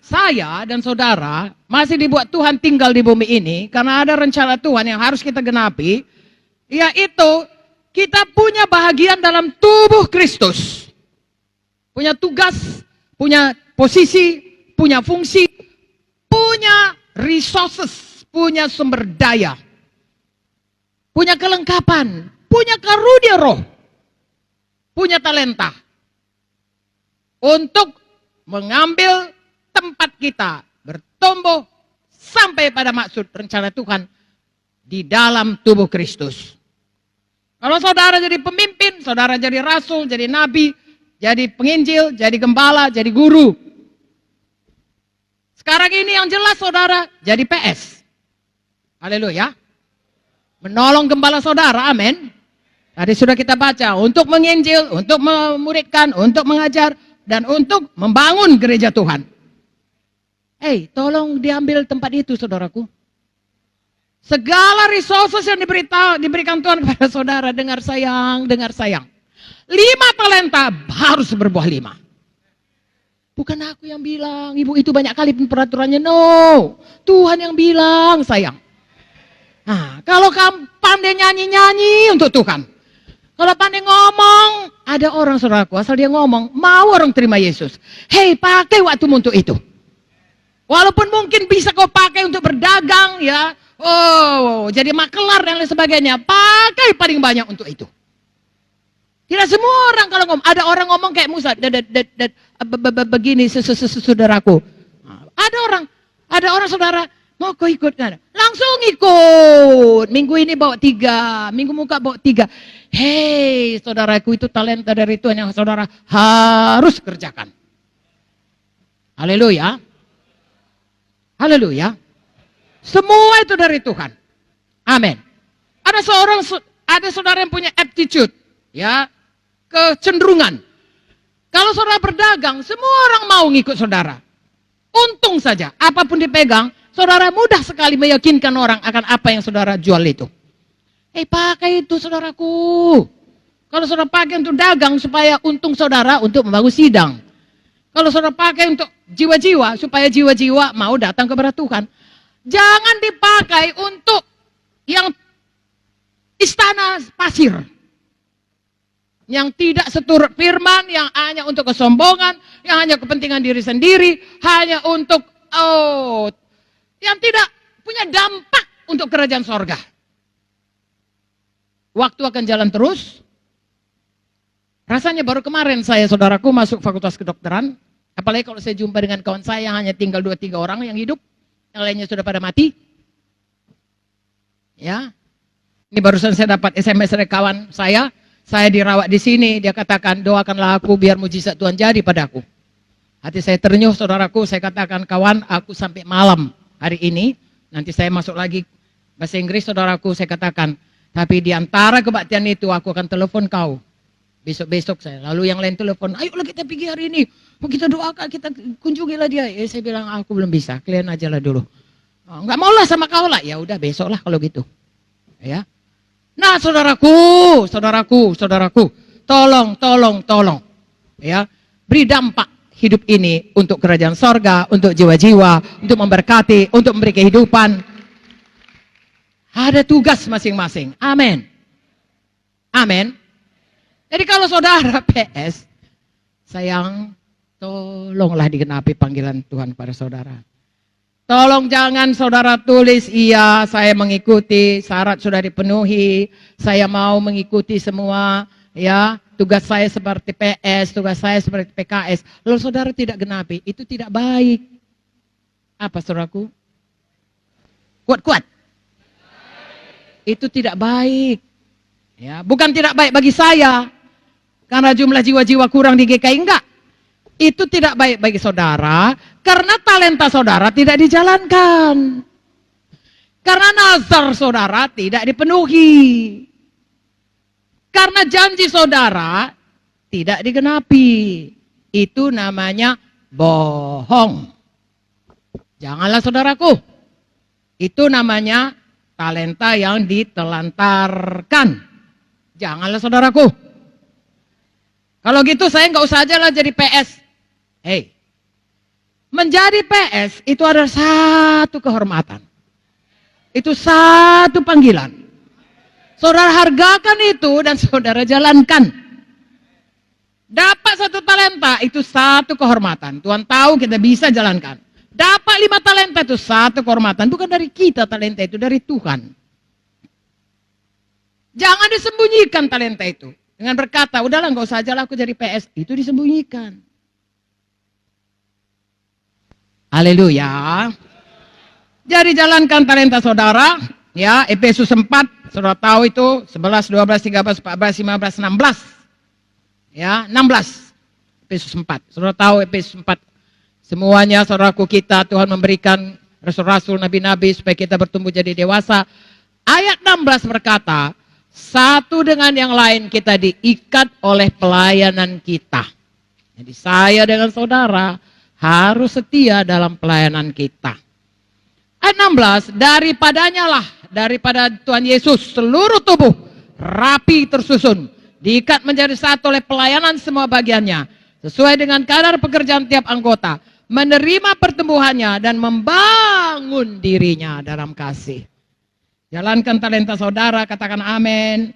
saya dan saudara masih dibuat Tuhan tinggal di bumi ini karena ada rencana Tuhan yang harus kita genapi, yaitu kita punya bahagian dalam tubuh Kristus. Punya tugas, punya posisi, punya fungsi, punya resources, punya sumber daya, punya kelengkapan, punya karunia roh, punya talenta untuk mengambil tempat kita bertumbuh sampai pada maksud rencana Tuhan di dalam tubuh Kristus. Kalau saudara jadi pemimpin, saudara jadi rasul, jadi nabi, jadi penginjil, jadi gembala, jadi guru. Sekarang ini yang jelas saudara jadi PS. Haleluya. Menolong gembala saudara, amin. Tadi sudah kita baca, untuk menginjil, untuk memuridkan, untuk mengajar, dan untuk membangun gereja Tuhan. Tolong diambil tempat itu, saudaraku. Segala resources yang diberikan Tuhan kepada saudara, dengar sayang. 5 talenta harus berbuah 5. Bukan aku yang bilang, ibu itu banyak kali peraturannya, no. Tuhan yang bilang, sayang. Nah, kalau kamu pandai nyanyi-nyanyi untuk Tuhan. Kalau pandai ngomong, ada orang saudaraku, asal dia ngomong, mau orang terima Yesus. Pakai waktumu untuk itu. Walaupun mungkin bisa kau pakai untuk berdagang, ya. Jadi makelar dan lain sebagainya. Pakai paling banyak untuk itu. Tidak semua orang kalau ngomong, ada orang ngomong kayak Musa, begini saudaraku. Ada orang saudara, mau kau ikut kan? Langsung ikut. Minggu ini bawa 3, minggu muka bawa 3. Saudaraku, itu talenta dari Tuhan yang saudara harus kerjakan. Haleluya. Haleluya. Semua itu dari Tuhan. Amin. Ada saudara yang punya aptitude, ya, kecenderungan. Kalau saudara berdagang, semua orang mau ngikut saudara. Untung saja, apapun dipegang, saudara mudah sekali meyakinkan orang akan apa yang saudara jual itu. Pakai itu saudaraku. Kalau saudara pakai untuk dagang supaya untung saudara untuk membangun sidang. Kalau saudara pakai untuk jiwa-jiwa supaya jiwa-jiwa mau datang kepada Tuhan. Jangan dipakai untuk yang istana pasir. Yang tidak seturut firman, yang hanya untuk kesombongan, yang hanya kepentingan diri sendiri, hanya untuk yang tidak punya dampak untuk kerajaan sorga. Waktu akan jalan terus. Rasanya baru kemarin saya, saudaraku, masuk fakultas kedokteran. Apalagi kalau saya jumpa dengan kawan saya yang hanya tinggal 2-3 orang yang hidup, yang lainnya sudah pada mati. Ya, ini barusan saya dapat SMS dari kawan saya dirawat di sini, dia katakan, doakanlah aku biar mujizat Tuhan jadi padaku. Hati saya ternyuh, saudaraku, saya katakan, kawan, aku sampai malam hari ini, nanti saya masuk lagi bahasa Inggris, saudaraku, saya katakan, tapi di antara kebaktian itu aku akan telepon kau. Besok-besok saya, lalu yang lain telepon, ayolah kita pergi hari ini, kita doakan, kita kunjungilah dia. Saya bilang, aku belum bisa, kalian aja lah dulu. Enggak maulah sama kau lah, ya udah besok lah kalau gitu. Ya. Nah, saudaraku, tolong, ya, beri dampak hidup ini untuk kerajaan sorga, untuk jiwa-jiwa, untuk memberkati, untuk memberi kehidupan. Ada tugas masing-masing. Amin. Amin. Jadi kalau saudara PS, sayang, tolonglah digenapi panggilan Tuhan pada saudara. Tolong jangan saudara tulis, iya saya mengikuti, syarat sudah dipenuhi, saya mau mengikuti semua, ya tugas saya seperti PS, tugas saya seperti PKS. Lalu saudara tidak genapi, itu tidak baik. Apa saudaraku? Kuat-kuat. Itu tidak baik. Ya, bukan tidak baik bagi saya, karena jumlah jiwa-jiwa kurang di GKI, enggak. Itu tidak baik bagi saudara, karena talenta saudara tidak dijalankan. Karena nazar saudara tidak dipenuhi. Karena janji saudara tidak digenapi. Itu namanya bohong. Janganlah saudaraku. Itu namanya talenta yang ditelantarkan. Janganlah saudaraku. Kalau gitu saya nggak usah aja lah jadi PS. Hei, menjadi PS itu adalah satu kehormatan. Itu satu panggilan. Saudara hargakan itu dan saudara jalankan. Dapat satu talenta itu satu kehormatan. Tuhan tahu kita bisa jalankan. Dapat 5 talenta itu satu kehormatan. Bukan dari kita talenta itu, dari Tuhan. Jangan disembunyikan talenta itu. Dengan berkata, udahlah nggak usah aja lah aku jadi PS. Itu disembunyikan. Haleluya. Jadi jalankan talenta saudara. Ya, Efesus 4. Saudara tahu itu 11, 12, 13, 14, 15, 16. Ya, 16. Efesus 4. Saudara tahu Efesus 4. Semuanya saudaraku kita Tuhan memberikan rasul-rasul, nabi-nabi supaya kita bertumbuh jadi dewasa. Ayat 16 berkata, satu dengan yang lain kita diikat oleh pelayanan kita. Jadi saya dengan saudara harus setia dalam pelayanan kita. Ayat 16, daripada Tuhan Yesus seluruh tubuh rapi tersusun, diikat menjadi satu oleh pelayanan semua bagiannya, sesuai dengan kadar pekerjaan tiap anggota, menerima pertumbuhannya dan membangun dirinya dalam kasih. Jalankan talenta saudara, katakan amin.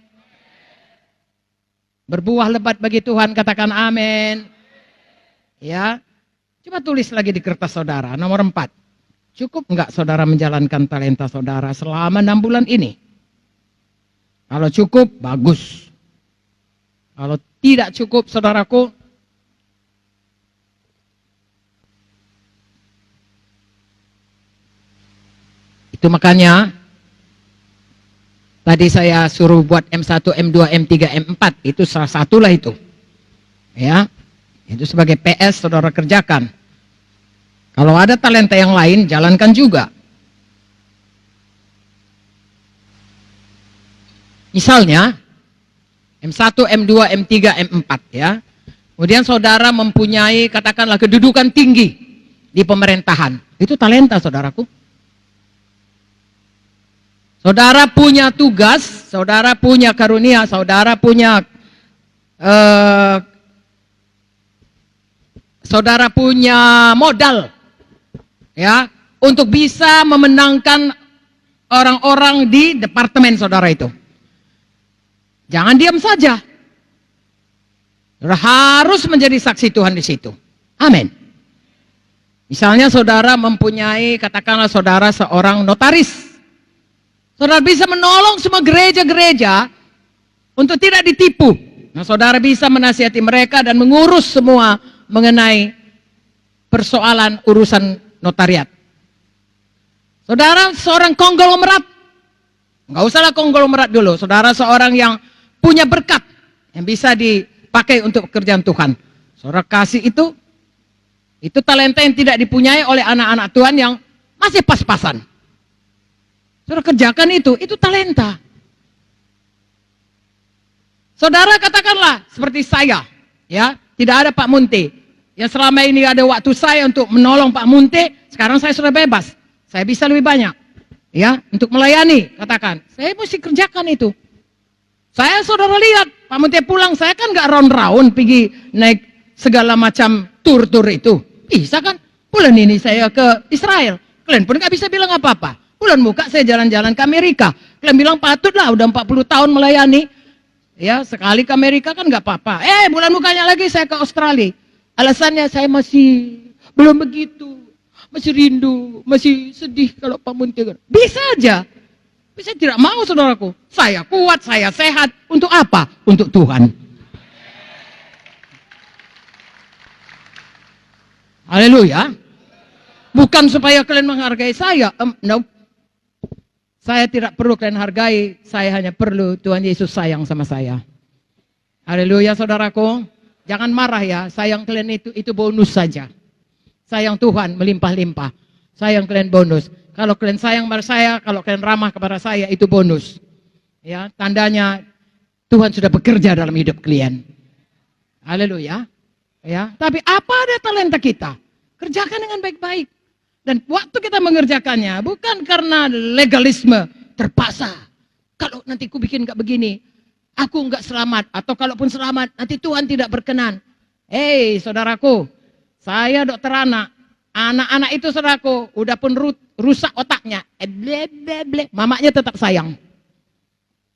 Berbuah lebat bagi Tuhan, katakan amin. Ya, coba tulis lagi di kertas saudara, nomor 4. Cukup enggak saudara menjalankan talenta saudara selama 6 bulan ini? Kalau cukup, bagus. Kalau tidak cukup, saudaraku, itu makanya tadi saya suruh buat M1, M2, M3, M4. Itu salah satulah itu. Ya, itu sebagai PS saudara kerjakan. Kalau ada talenta yang lain, jalankan juga. Misalnya, M1, M2, M3, M4 ya. Kemudian saudara mempunyai katakanlah kedudukan tinggi di pemerintahan. Itu talenta saudaraku. Saudara punya tugas, saudara punya karunia, saudara punya modal ya untuk bisa memenangkan orang-orang di departemen saudara itu. Jangan diam saja. Saudara harus menjadi saksi Tuhan di situ. Amin. Misalnya saudara mempunyai katakanlah saudara seorang notaris. Saudara bisa menolong semua gereja-gereja untuk tidak ditipu. Nah, saudara bisa menasihati mereka dan mengurus semua mengenai persoalan urusan notariat. Saudara seorang konglomerat. Enggak usahlah konglomerat dulu. Saudara seorang yang punya berkat yang bisa dipakai untuk pekerjaan Tuhan. Saudara kasih itu talenta yang tidak dipunyai oleh anak-anak Tuhan yang masih pas-pasan. Saudara kerjakan itu talenta. Saudara katakanlah seperti saya, ya, tidak ada Pak Munte. Yang selama ini ada waktu saya untuk menolong Pak Munte, sekarang saya sudah bebas. Saya bisa lebih banyak, ya, untuk melayani. Katakan, saya mesti kerjakan itu. Saya saudara lihat Pak Munte pulang, saya kan nggak round-round pergi naik segala macam tur-tur itu. Bisa kan? Bulan ini saya ke Israel, kalian pun nggak bisa bilang apa-apa. Bulan muka saya jalan-jalan ke Amerika. Kalian bilang patutlah, udah 40 tahun melayani. Ya, sekali ke Amerika kan nggak apa-apa. Bulan mukanya lagi saya ke Australia. Alasannya saya masih belum begitu. Masih rindu, masih sedih kalau Pak Munti. Bisa aja. Saya tidak mau, saudaraku. Saya kuat, saya sehat. Untuk apa? Untuk Tuhan. Haleluya. Bukan supaya kalian menghargai saya. No. Saya tidak perlu kalian hargai. Saya hanya perlu Tuhan Yesus sayang sama saya. Haleluya, saudaraku. Jangan marah ya. Sayang kalian itu bonus saja. Sayang Tuhan melimpah-limpah. Sayang kalian bonus. Kalau kalian sayang pada saya, kalau kalian ramah kepada saya, itu bonus. Ya, tandanya Tuhan sudah bekerja dalam hidup kalian. Haleluya. Ya, tapi apa ada talenta kita? Kerjakan dengan baik-baik. Dan waktu kita mengerjakannya bukan karena legalisme terpaksa. Kalau nanti ku bikin gak begini, aku gak selamat. Atau kalaupun selamat, nanti Tuhan tidak berkenan. Saudaraku, saya dokter anak. Anak-anak itu saudaraku, udah pun rusak otaknya. Mamanya tetap sayang.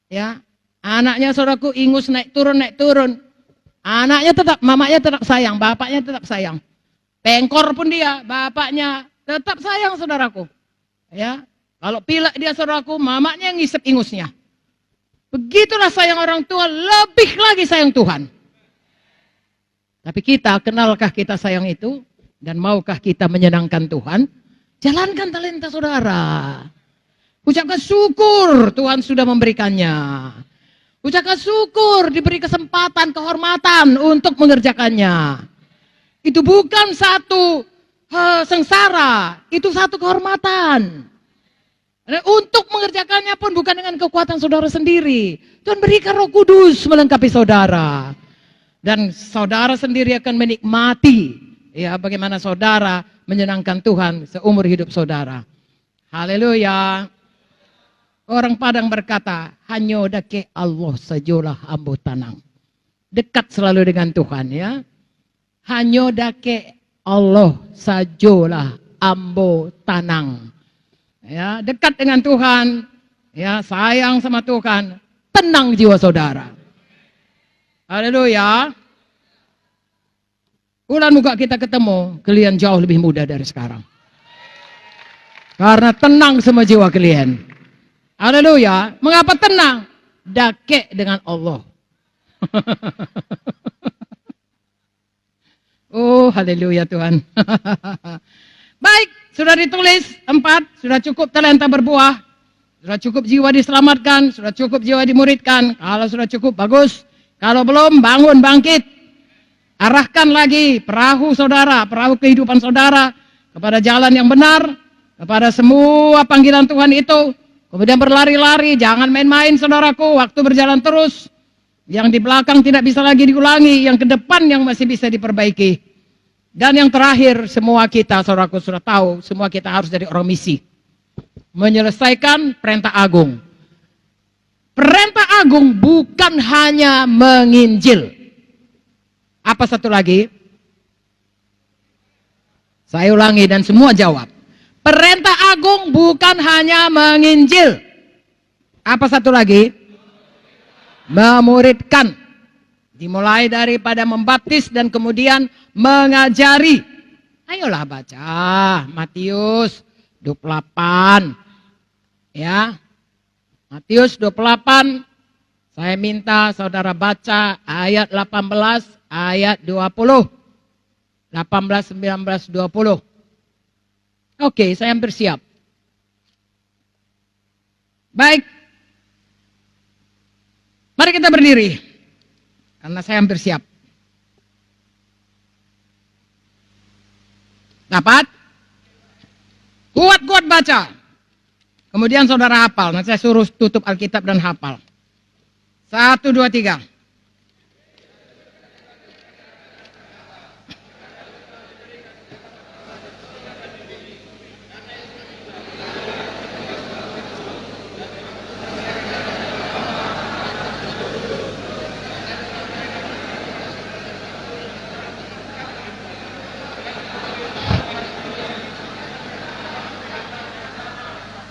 Ya, anaknya saudaraku ingus naik turun. Anaknya mamanya tetap sayang, bapaknya tetap sayang. Pengkor pun dia, bapaknya tetap sayang saudaraku. Ya, kalau pilek dia saudaraku, mamanya ngisep ingusnya. Begitulah sayang orang tua, lebih lagi sayang Tuhan. Tapi kita, kenalkah kita sayang itu? Dan maukah kita menyenangkan Tuhan? Jalankan talenta saudara. Ucapkan syukur Tuhan sudah memberikannya. Ucapkan syukur diberi kesempatan, kehormatan untuk mengerjakannya. Itu bukan satu sengsara, itu satu kehormatan. Dan untuk mengerjakannya pun bukan dengan kekuatan saudara sendiri. Tuhan berikan Roh Kudus melengkapi saudara. Dan saudara sendiri akan menikmati ya bagaimana saudara menyenangkan Tuhan seumur hidup saudara. Haleluya. Orang Padang berkata, "Hanyo dake Allah sajolah ambo tanang." Dekat selalu dengan Tuhan ya. Hanyo dake Allah sajolah ambo tanang. Ya, dekat dengan Tuhan, ya, sayang sama Tuhan, tenang jiwa saudara. Haleluya. Bulan muka kita ketemu, kalian jauh lebih muda dari sekarang. Karena tenang semua jiwa kalian. Haleluya. Mengapa tenang? Dake dengan Allah. Oh, haleluya Tuhan. Baik, sudah ditulis 4, sudah cukup talenta berbuah, sudah cukup jiwa diselamatkan, sudah cukup jiwa dimuridkan. Kalau sudah cukup, bagus. Kalau belum, bangun, bangkit. Arahkan lagi perahu saudara, perahu kehidupan saudara kepada jalan yang benar, kepada semua panggilan Tuhan itu. Kemudian berlari-lari, jangan main-main saudaraku, waktu berjalan terus. Yang di belakang tidak bisa lagi diulangi, yang ke depan yang masih bisa diperbaiki. Dan yang terakhir, semua kita, saudaraku sudah tahu, semua kita harus jadi orang misi. Menyelesaikan perintah agung. Perintah agung bukan hanya menginjil. Apa satu lagi? Saya ulangi dan semua jawab. Perintah agung bukan hanya menginjil. Apa satu lagi? Memuridkan. Dimulai daripada membaptis dan kemudian mengajari. Ayolah baca Matius 28. Ya. Matius 28. Saya minta saudara baca ayat 18, ayat 20. 18, 19, 20. Oke, saya hampir siap. Baik. Mari kita berdiri. Karena saya hampir siap. Dapat? Kuat-kuat baca. Kemudian saudara hafal. Nanti saya suruh tutup Alkitab dan hafal. 1, 2, 3.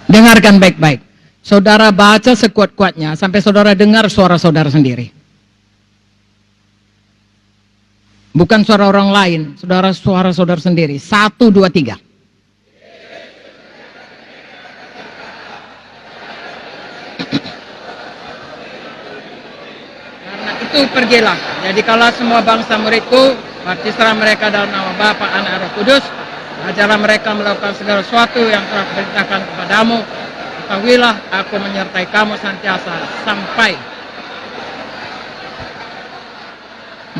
Dengar Dengarkan baik-baik. Saudara baca sekuat-kuatnya sampai saudara dengar suara saudara sendiri. Bukan suara orang lain, suara saudara sendiri. 1, 2, 3. Karena itu pergilah. Jadi kalau semua bangsa muridku, baptislah mereka dalam nama Bapa, Anak, Roh Kudus. Ajarlah mereka melakukan segala sesuatu yang telah perintahkan kepadamu. Ketahuilah, aku menyertai kamu senantiasa sampai.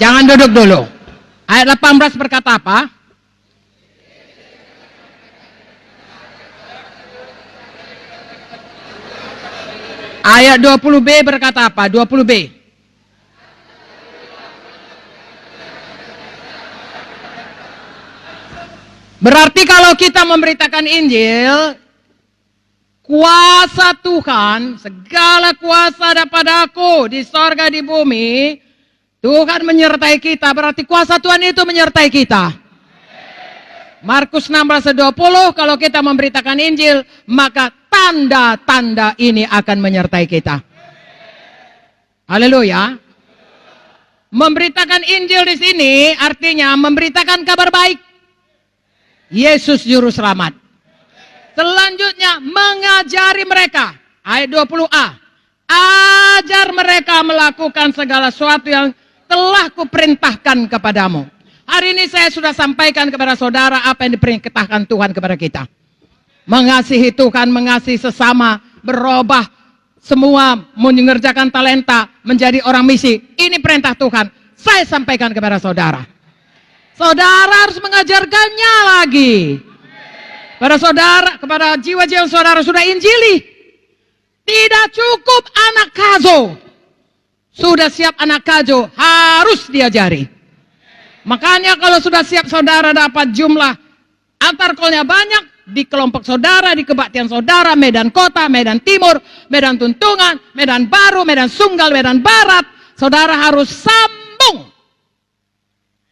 Jangan duduk dulu. Ayat 18 berkata apa? Ayat 20b berkata apa? 20b. Berarti kalau kita memberitakan Injil, kuasa Tuhan, segala kuasa ada padaku di sorga di bumi, Tuhan menyertai kita, berarti kuasa Tuhan itu menyertai kita. Markus 16:20, kalau kita memberitakan Injil, maka tanda-tanda ini akan menyertai kita. Haleluya. Memberitakan Injil di sini artinya memberitakan kabar baik. Yesus juru selamat. Selanjutnya mengajari mereka. Ayat 20a. Ajar mereka melakukan segala sesuatu yang telah kuperintahkan kepadamu. Hari ini saya sudah sampaikan kepada saudara apa yang diperintahkan Tuhan kepada kita. Mengasihi Tuhan, mengasihi sesama, berubah semua, mengerjakan talenta, menjadi orang misi. Ini perintah Tuhan. Saya sampaikan kepada saudara. Saudara harus mengajarkannya lagi. Pada saudara, kepada jiwa-jiwa saudara sudah injili. Tidak cukup anak kazo. Sudah siap anak kazo, harus diajari. Makanya kalau sudah siap saudara dapat jumlah antarkolnya banyak, di kelompok saudara, di kebaktian saudara, Medan Kota, Medan Timur, Medan Tuntungan, Medan Baru, Medan Sunggal, Medan Barat, saudara harus sambung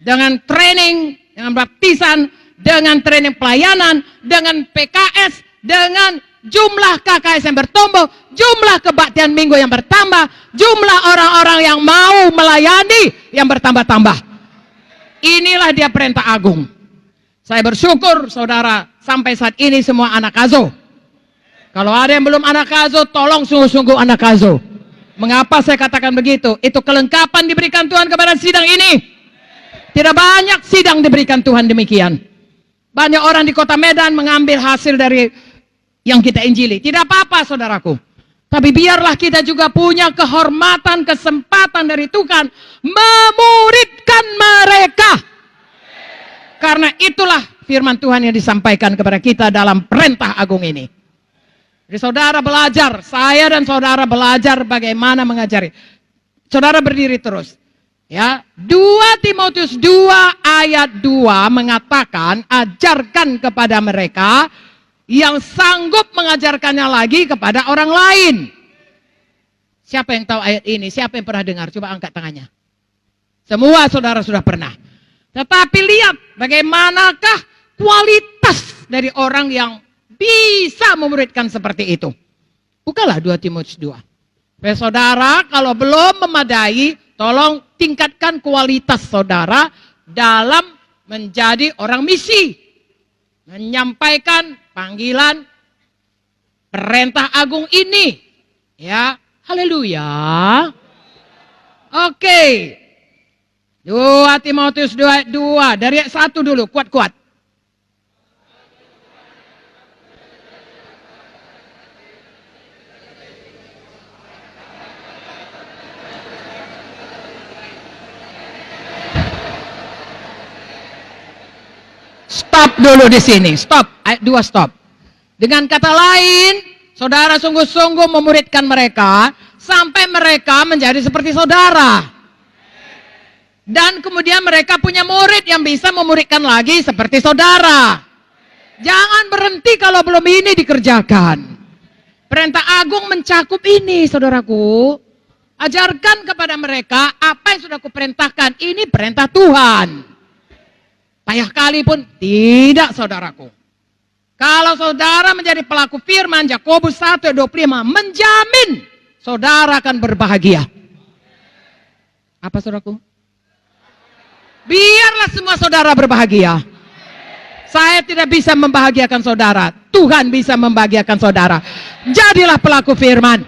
dengan training, dengan baptisan, dengan training pelayanan, dengan PKS, dengan jumlah KKS yang bertumbuh, jumlah kebaktian minggu yang bertambah, jumlah orang-orang yang mau melayani yang bertambah-tambah. Inilah dia perintah agung. Saya bersyukur saudara sampai saat ini semua anak kazo. Kalau ada yang belum anak kazo, tolong sungguh-sungguh anak kazo. Mengapa saya katakan begitu? Itu kelengkapan diberikan Tuhan kepada sidang ini. Tidak banyak sidang diberikan Tuhan demikian. Banyak orang di kota Medan mengambil hasil dari yang kita injili. Tidak apa-apa saudaraku. Tapi biarlah kita juga punya kehormatan, kesempatan dari Tuhan memuridkan mereka. Karena itulah firman Tuhan yang disampaikan kepada kita dalam perintah agung ini. Jadi saudara belajar, saya dan saudara belajar bagaimana mengajari. Saudara berdiri terus. Ya, 2 Timotius 2 ayat 2 mengatakan ajarkan kepada mereka yang sanggup mengajarkannya lagi kepada orang lain. Siapa yang tahu ayat ini? Siapa yang pernah dengar? Coba angkat tangannya. Semua saudara sudah pernah. Tetapi lihat bagaimanakah kualitas dari orang yang bisa memuridkan seperti itu. Bukalah 2 Timotius 2. Saudara kalau belum memadai, tolong tingkatkan kualitas saudara dalam menjadi orang misi. Menyampaikan panggilan perintah agung ini. Ya, haleluya. Oke. 2 Timotius 2 dari 1 dulu, kuat-kuat. Stop dulu di sini, stop. Ayat 2 stop. Dengan kata lain, saudara sungguh-sungguh memuridkan mereka sampai mereka menjadi seperti saudara. Dan kemudian mereka punya murid yang bisa memuridkan lagi seperti saudara. Jangan berhenti kalau belum ini dikerjakan. Perintah agung mencakup ini, saudaraku. Ajarkan kepada mereka apa yang sudah kuperintahkan. Ini perintah Tuhan. Payah kali pun tidak, saudaraku. Kalau saudara menjadi pelaku firman, Yakobus 1 ayat 25 menjamin saudara akan berbahagia. Apa saudaraku? Biarlah semua saudara berbahagia. Saya tidak bisa membahagiakan saudara, Tuhan bisa membahagiakan saudara. Jadilah pelaku firman.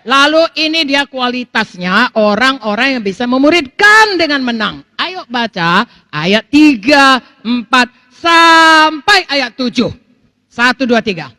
Lalu ini dia kualitasnya orang-orang yang bisa memuridkan dengan menang. Ayo baca ayat 3, 4 sampai ayat 7. 1, 2, 3.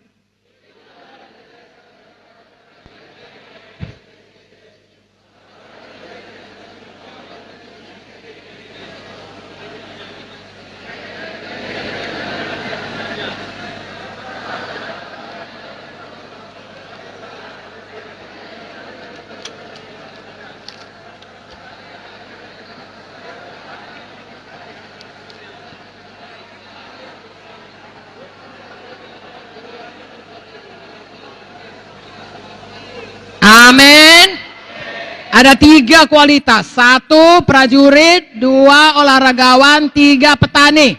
Amin. Ada 3 kualitas. 1 prajurit, 2 olahragawan, 3 petani.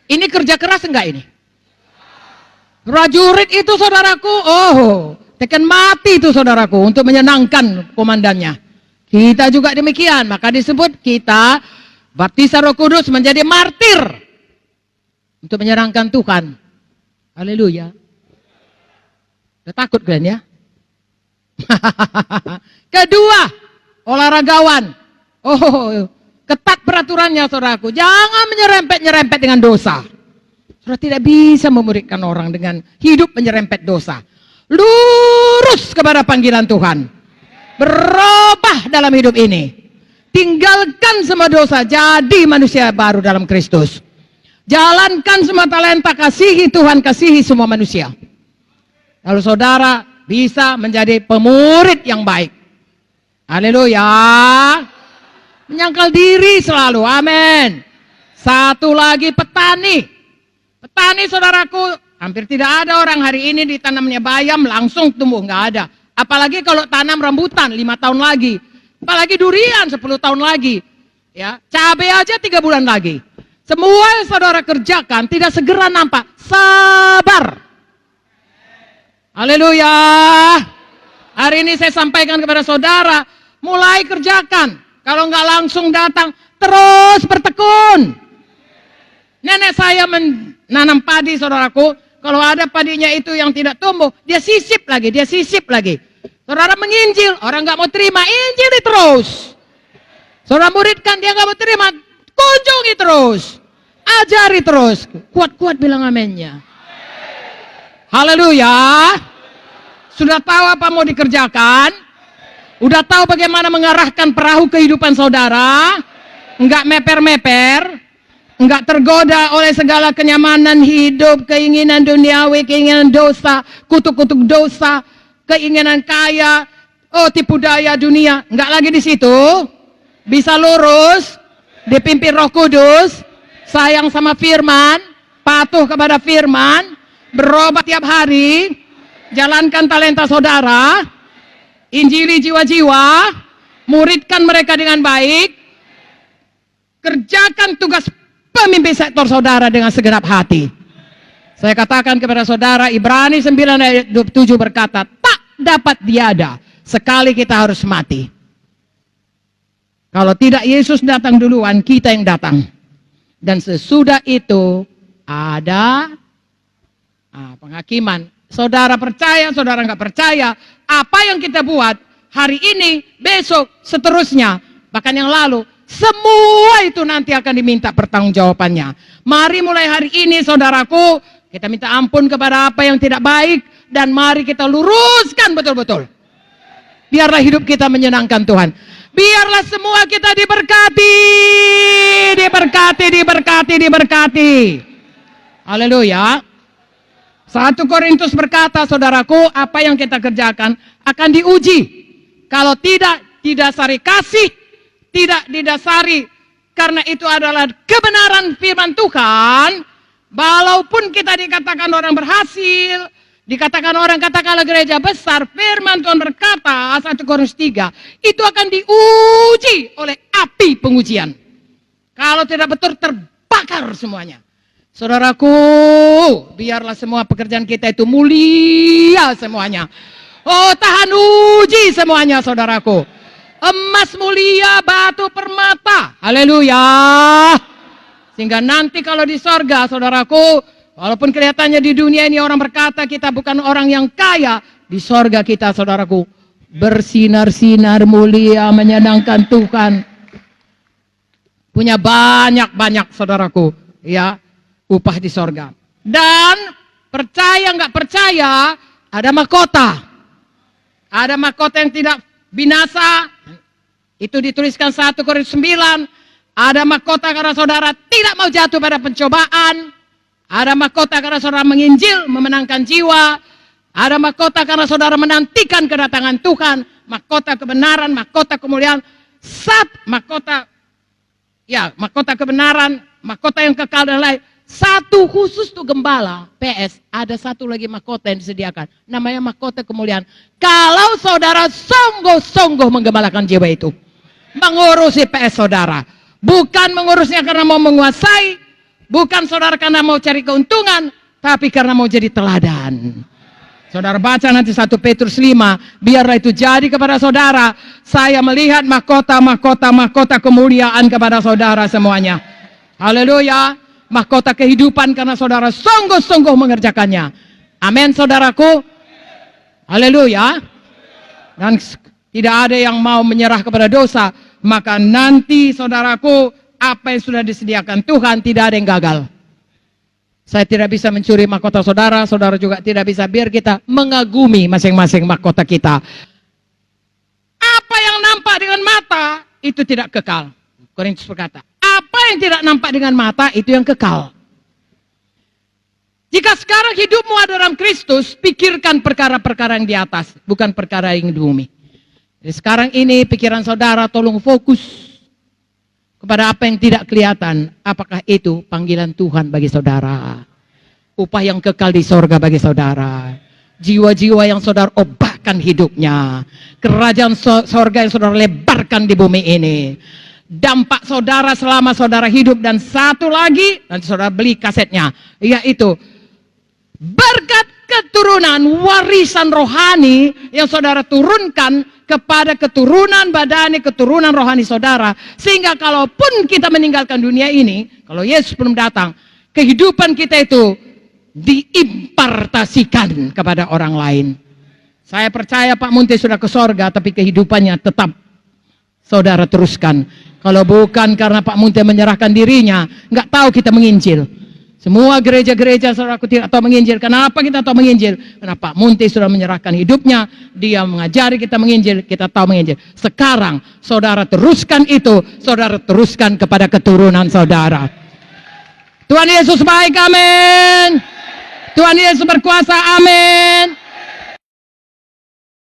Ini kerja keras enggak ini? Prajurit itu saudaraku, tekan mati itu saudaraku untuk menyenangkan komandannya. Kita juga demikian, maka disebut kita baptisan Roh Kudus menjadi martir untuk menyenangkan Tuhan. Haleluya. Udah takut kalian ya? Kedua, olahragawan. Ketat peraturannya saudaraku. Jangan menyerempet-nyerempet dengan dosa. Saudara tidak bisa memuridkan orang dengan hidup menyerempet dosa. Lurus kepada panggilan Tuhan. Berubah dalam hidup ini. Tinggalkan semua dosa, jadi manusia baru dalam Kristus. Jalankan semua talenta, kasihi Tuhan, kasihi semua manusia. Lalu saudara bisa menjadi pemurid yang baik. Haleluya. Menyangkal diri selalu. Amin. Satu lagi petani. Petani saudaraku, hampir tidak ada orang hari ini ditanamnya bayam langsung tumbuh, nggak ada. Apalagi kalau tanam rambutan 5 tahun lagi. Apalagi durian 10 tahun lagi. Ya, cabai aja 3 bulan lagi. Semua yang saudara kerjakan tidak segera nampak. Sabar. Haleluya. Hari ini saya sampaikan kepada saudara, mulai kerjakan. Kalau nggak langsung datang, terus bertekun. Nenek saya menanam padi saudaraku. Kalau ada padinya itu yang tidak tumbuh, dia sisip lagi, dia sisip lagi. Saudara menginjil, orang nggak mau terima, injili terus. Saudara muridkan, dia nggak mau terima, kunjungi terus. Ajari terus. Kuat-kuat bilang amennya. Haleluya. Sudah tahu apa mau dikerjakan? Udah tahu bagaimana mengarahkan perahu kehidupan saudara? Enggak meper-meper, enggak tergoda oleh segala kenyamanan hidup, keinginan duniawi, keinginan dosa, kutuk-kutuk dosa, keinginan kaya, tipu daya dunia. Enggak lagi di situ. Bisa lurus, dipimpin Roh Kudus, sayang sama firman, patuh kepada firman, berobat tiap hari, jalankan talenta saudara, injili jiwa-jiwa, muridkan mereka dengan baik, kerjakan tugas pemimpin sektor saudara dengan segenap hati. Saya katakan kepada saudara, Ibrani 9 ayat 27 berkata, tak dapat diada sekali kita harus mati. Kalau tidak Yesus datang duluan, kita yang datang. Dan sesudah itu ada penghakiman. Saudara percaya, saudara nggak percaya, apa yang kita buat hari ini, besok, seterusnya, bahkan yang lalu, semua itu nanti akan diminta pertanggungjawabannya. Mari mulai hari ini saudaraku, kita minta ampun kepada apa yang tidak baik, dan mari kita luruskan betul-betul. Biarlah hidup kita menyenangkan Tuhan. Biarlah semua kita diberkati, diberkati, diberkati, diberkati. Haleluya. 1 Korintus berkata, saudaraku, apa yang kita kerjakan akan diuji. Kalau tidak didasari kasih, tidak didasari karena itu adalah kebenaran firman Tuhan, walaupun kita dikatakan orang berhasil, dikatakan orang katakanlah gereja besar, firman Tuhan berkata 1 Korintus 3, itu akan diuji oleh api pengujian. Kalau tidak betul terbakar semuanya. Saudaraku, biarlah semua pekerjaan kita itu mulia semuanya. Oh, tahan uji semuanya, saudaraku. Emas mulia, batu permata. Haleluya. Sehingga nanti kalau di sorga, saudaraku, walaupun kelihatannya di dunia ini orang berkata kita bukan orang yang kaya, di sorga kita, saudaraku, bersinar-sinar mulia, menyenangkan Tuhan. Punya banyak-banyak, saudaraku, ya, upah di sorga. Dan percaya nggak percaya, ada mahkota. Ada mahkota yang tidak binasa. Itu dituliskan 1 Korintus 9. Ada mahkota karena saudara tidak mau jatuh pada pencobaan. Ada mahkota karena saudara menginjil, memenangkan jiwa. Ada mahkota karena saudara menantikan kedatangan Tuhan. Mahkota kebenaran, mahkota kemuliaan. Mahkota kebenaran, mahkota yang kekal dan lain. Satu khusus tuh gembala, PS, ada satu lagi mahkota yang disediakan. Namanya mahkota kemuliaan. Kalau saudara sungguh-sungguh menggembalakan jiwa itu. Mengurusi PS saudara. Bukan mengurusnya karena mau menguasai. Bukan saudara karena mau cari keuntungan. Tapi karena mau jadi teladan. Saudara baca nanti 1 Petrus 5. Biarlah itu jadi kepada saudara. Saya melihat mahkota kemuliaan kepada saudara semuanya. Haleluya. Mahkota kehidupan karena saudara sungguh-sungguh mengerjakannya. Amin, saudaraku. Haleluya. Dan tidak ada yang mau menyerah kepada dosa. Maka nanti, saudaraku, apa yang sudah disediakan Tuhan tidak ada yang gagal. Saya tidak bisa mencuri mahkota saudara. Saudara juga tidak bisa. Biar kita mengagumi masing-masing mahkota kita. Apa yang nampak dengan mata itu tidak kekal. Korintus berkata, apa yang tidak nampak dengan mata itu yang kekal. Jika sekarang hidupmu ada dalam Kristus, pikirkan perkara-perkara yang di atas, bukan perkara yang di bumi. Jadi sekarang ini pikiran saudara tolong fokus kepada apa yang tidak kelihatan. Apakah itu panggilan Tuhan bagi saudara? Upah yang kekal di sorga bagi saudara. Jiwa-jiwa yang saudara obahkan hidupnya. Kerajaan sorga yang saudara lebarkan di bumi ini. Dampak saudara selama saudara hidup. Dan satu lagi, nanti saudara beli kasetnya, yaitu berkat keturunan, warisan rohani yang saudara turunkan kepada keturunan badani, keturunan rohani saudara. Sehingga kalaupun kita meninggalkan dunia ini, kalau Yesus belum datang, kehidupan kita itu diimpartasikan kepada orang lain. Saya percaya Pak Munte sudah ke sorga, tapi kehidupannya tetap saudara teruskan. Kalau bukan karena Pak Munte menyerahkan dirinya, nggak tahu kita menginjil. Semua gereja-gereja saudaraku tidak tahu menginjil. Kenapa kita tahu menginjil? Karena Pak Munte sudah menyerahkan hidupnya. Dia mengajari kita menginjil, kita tahu menginjil. Sekarang saudara teruskan itu, saudara teruskan kepada keturunan saudara. Tuhan Yesus baik, amin. Tuhan Yesus berkuasa, amin.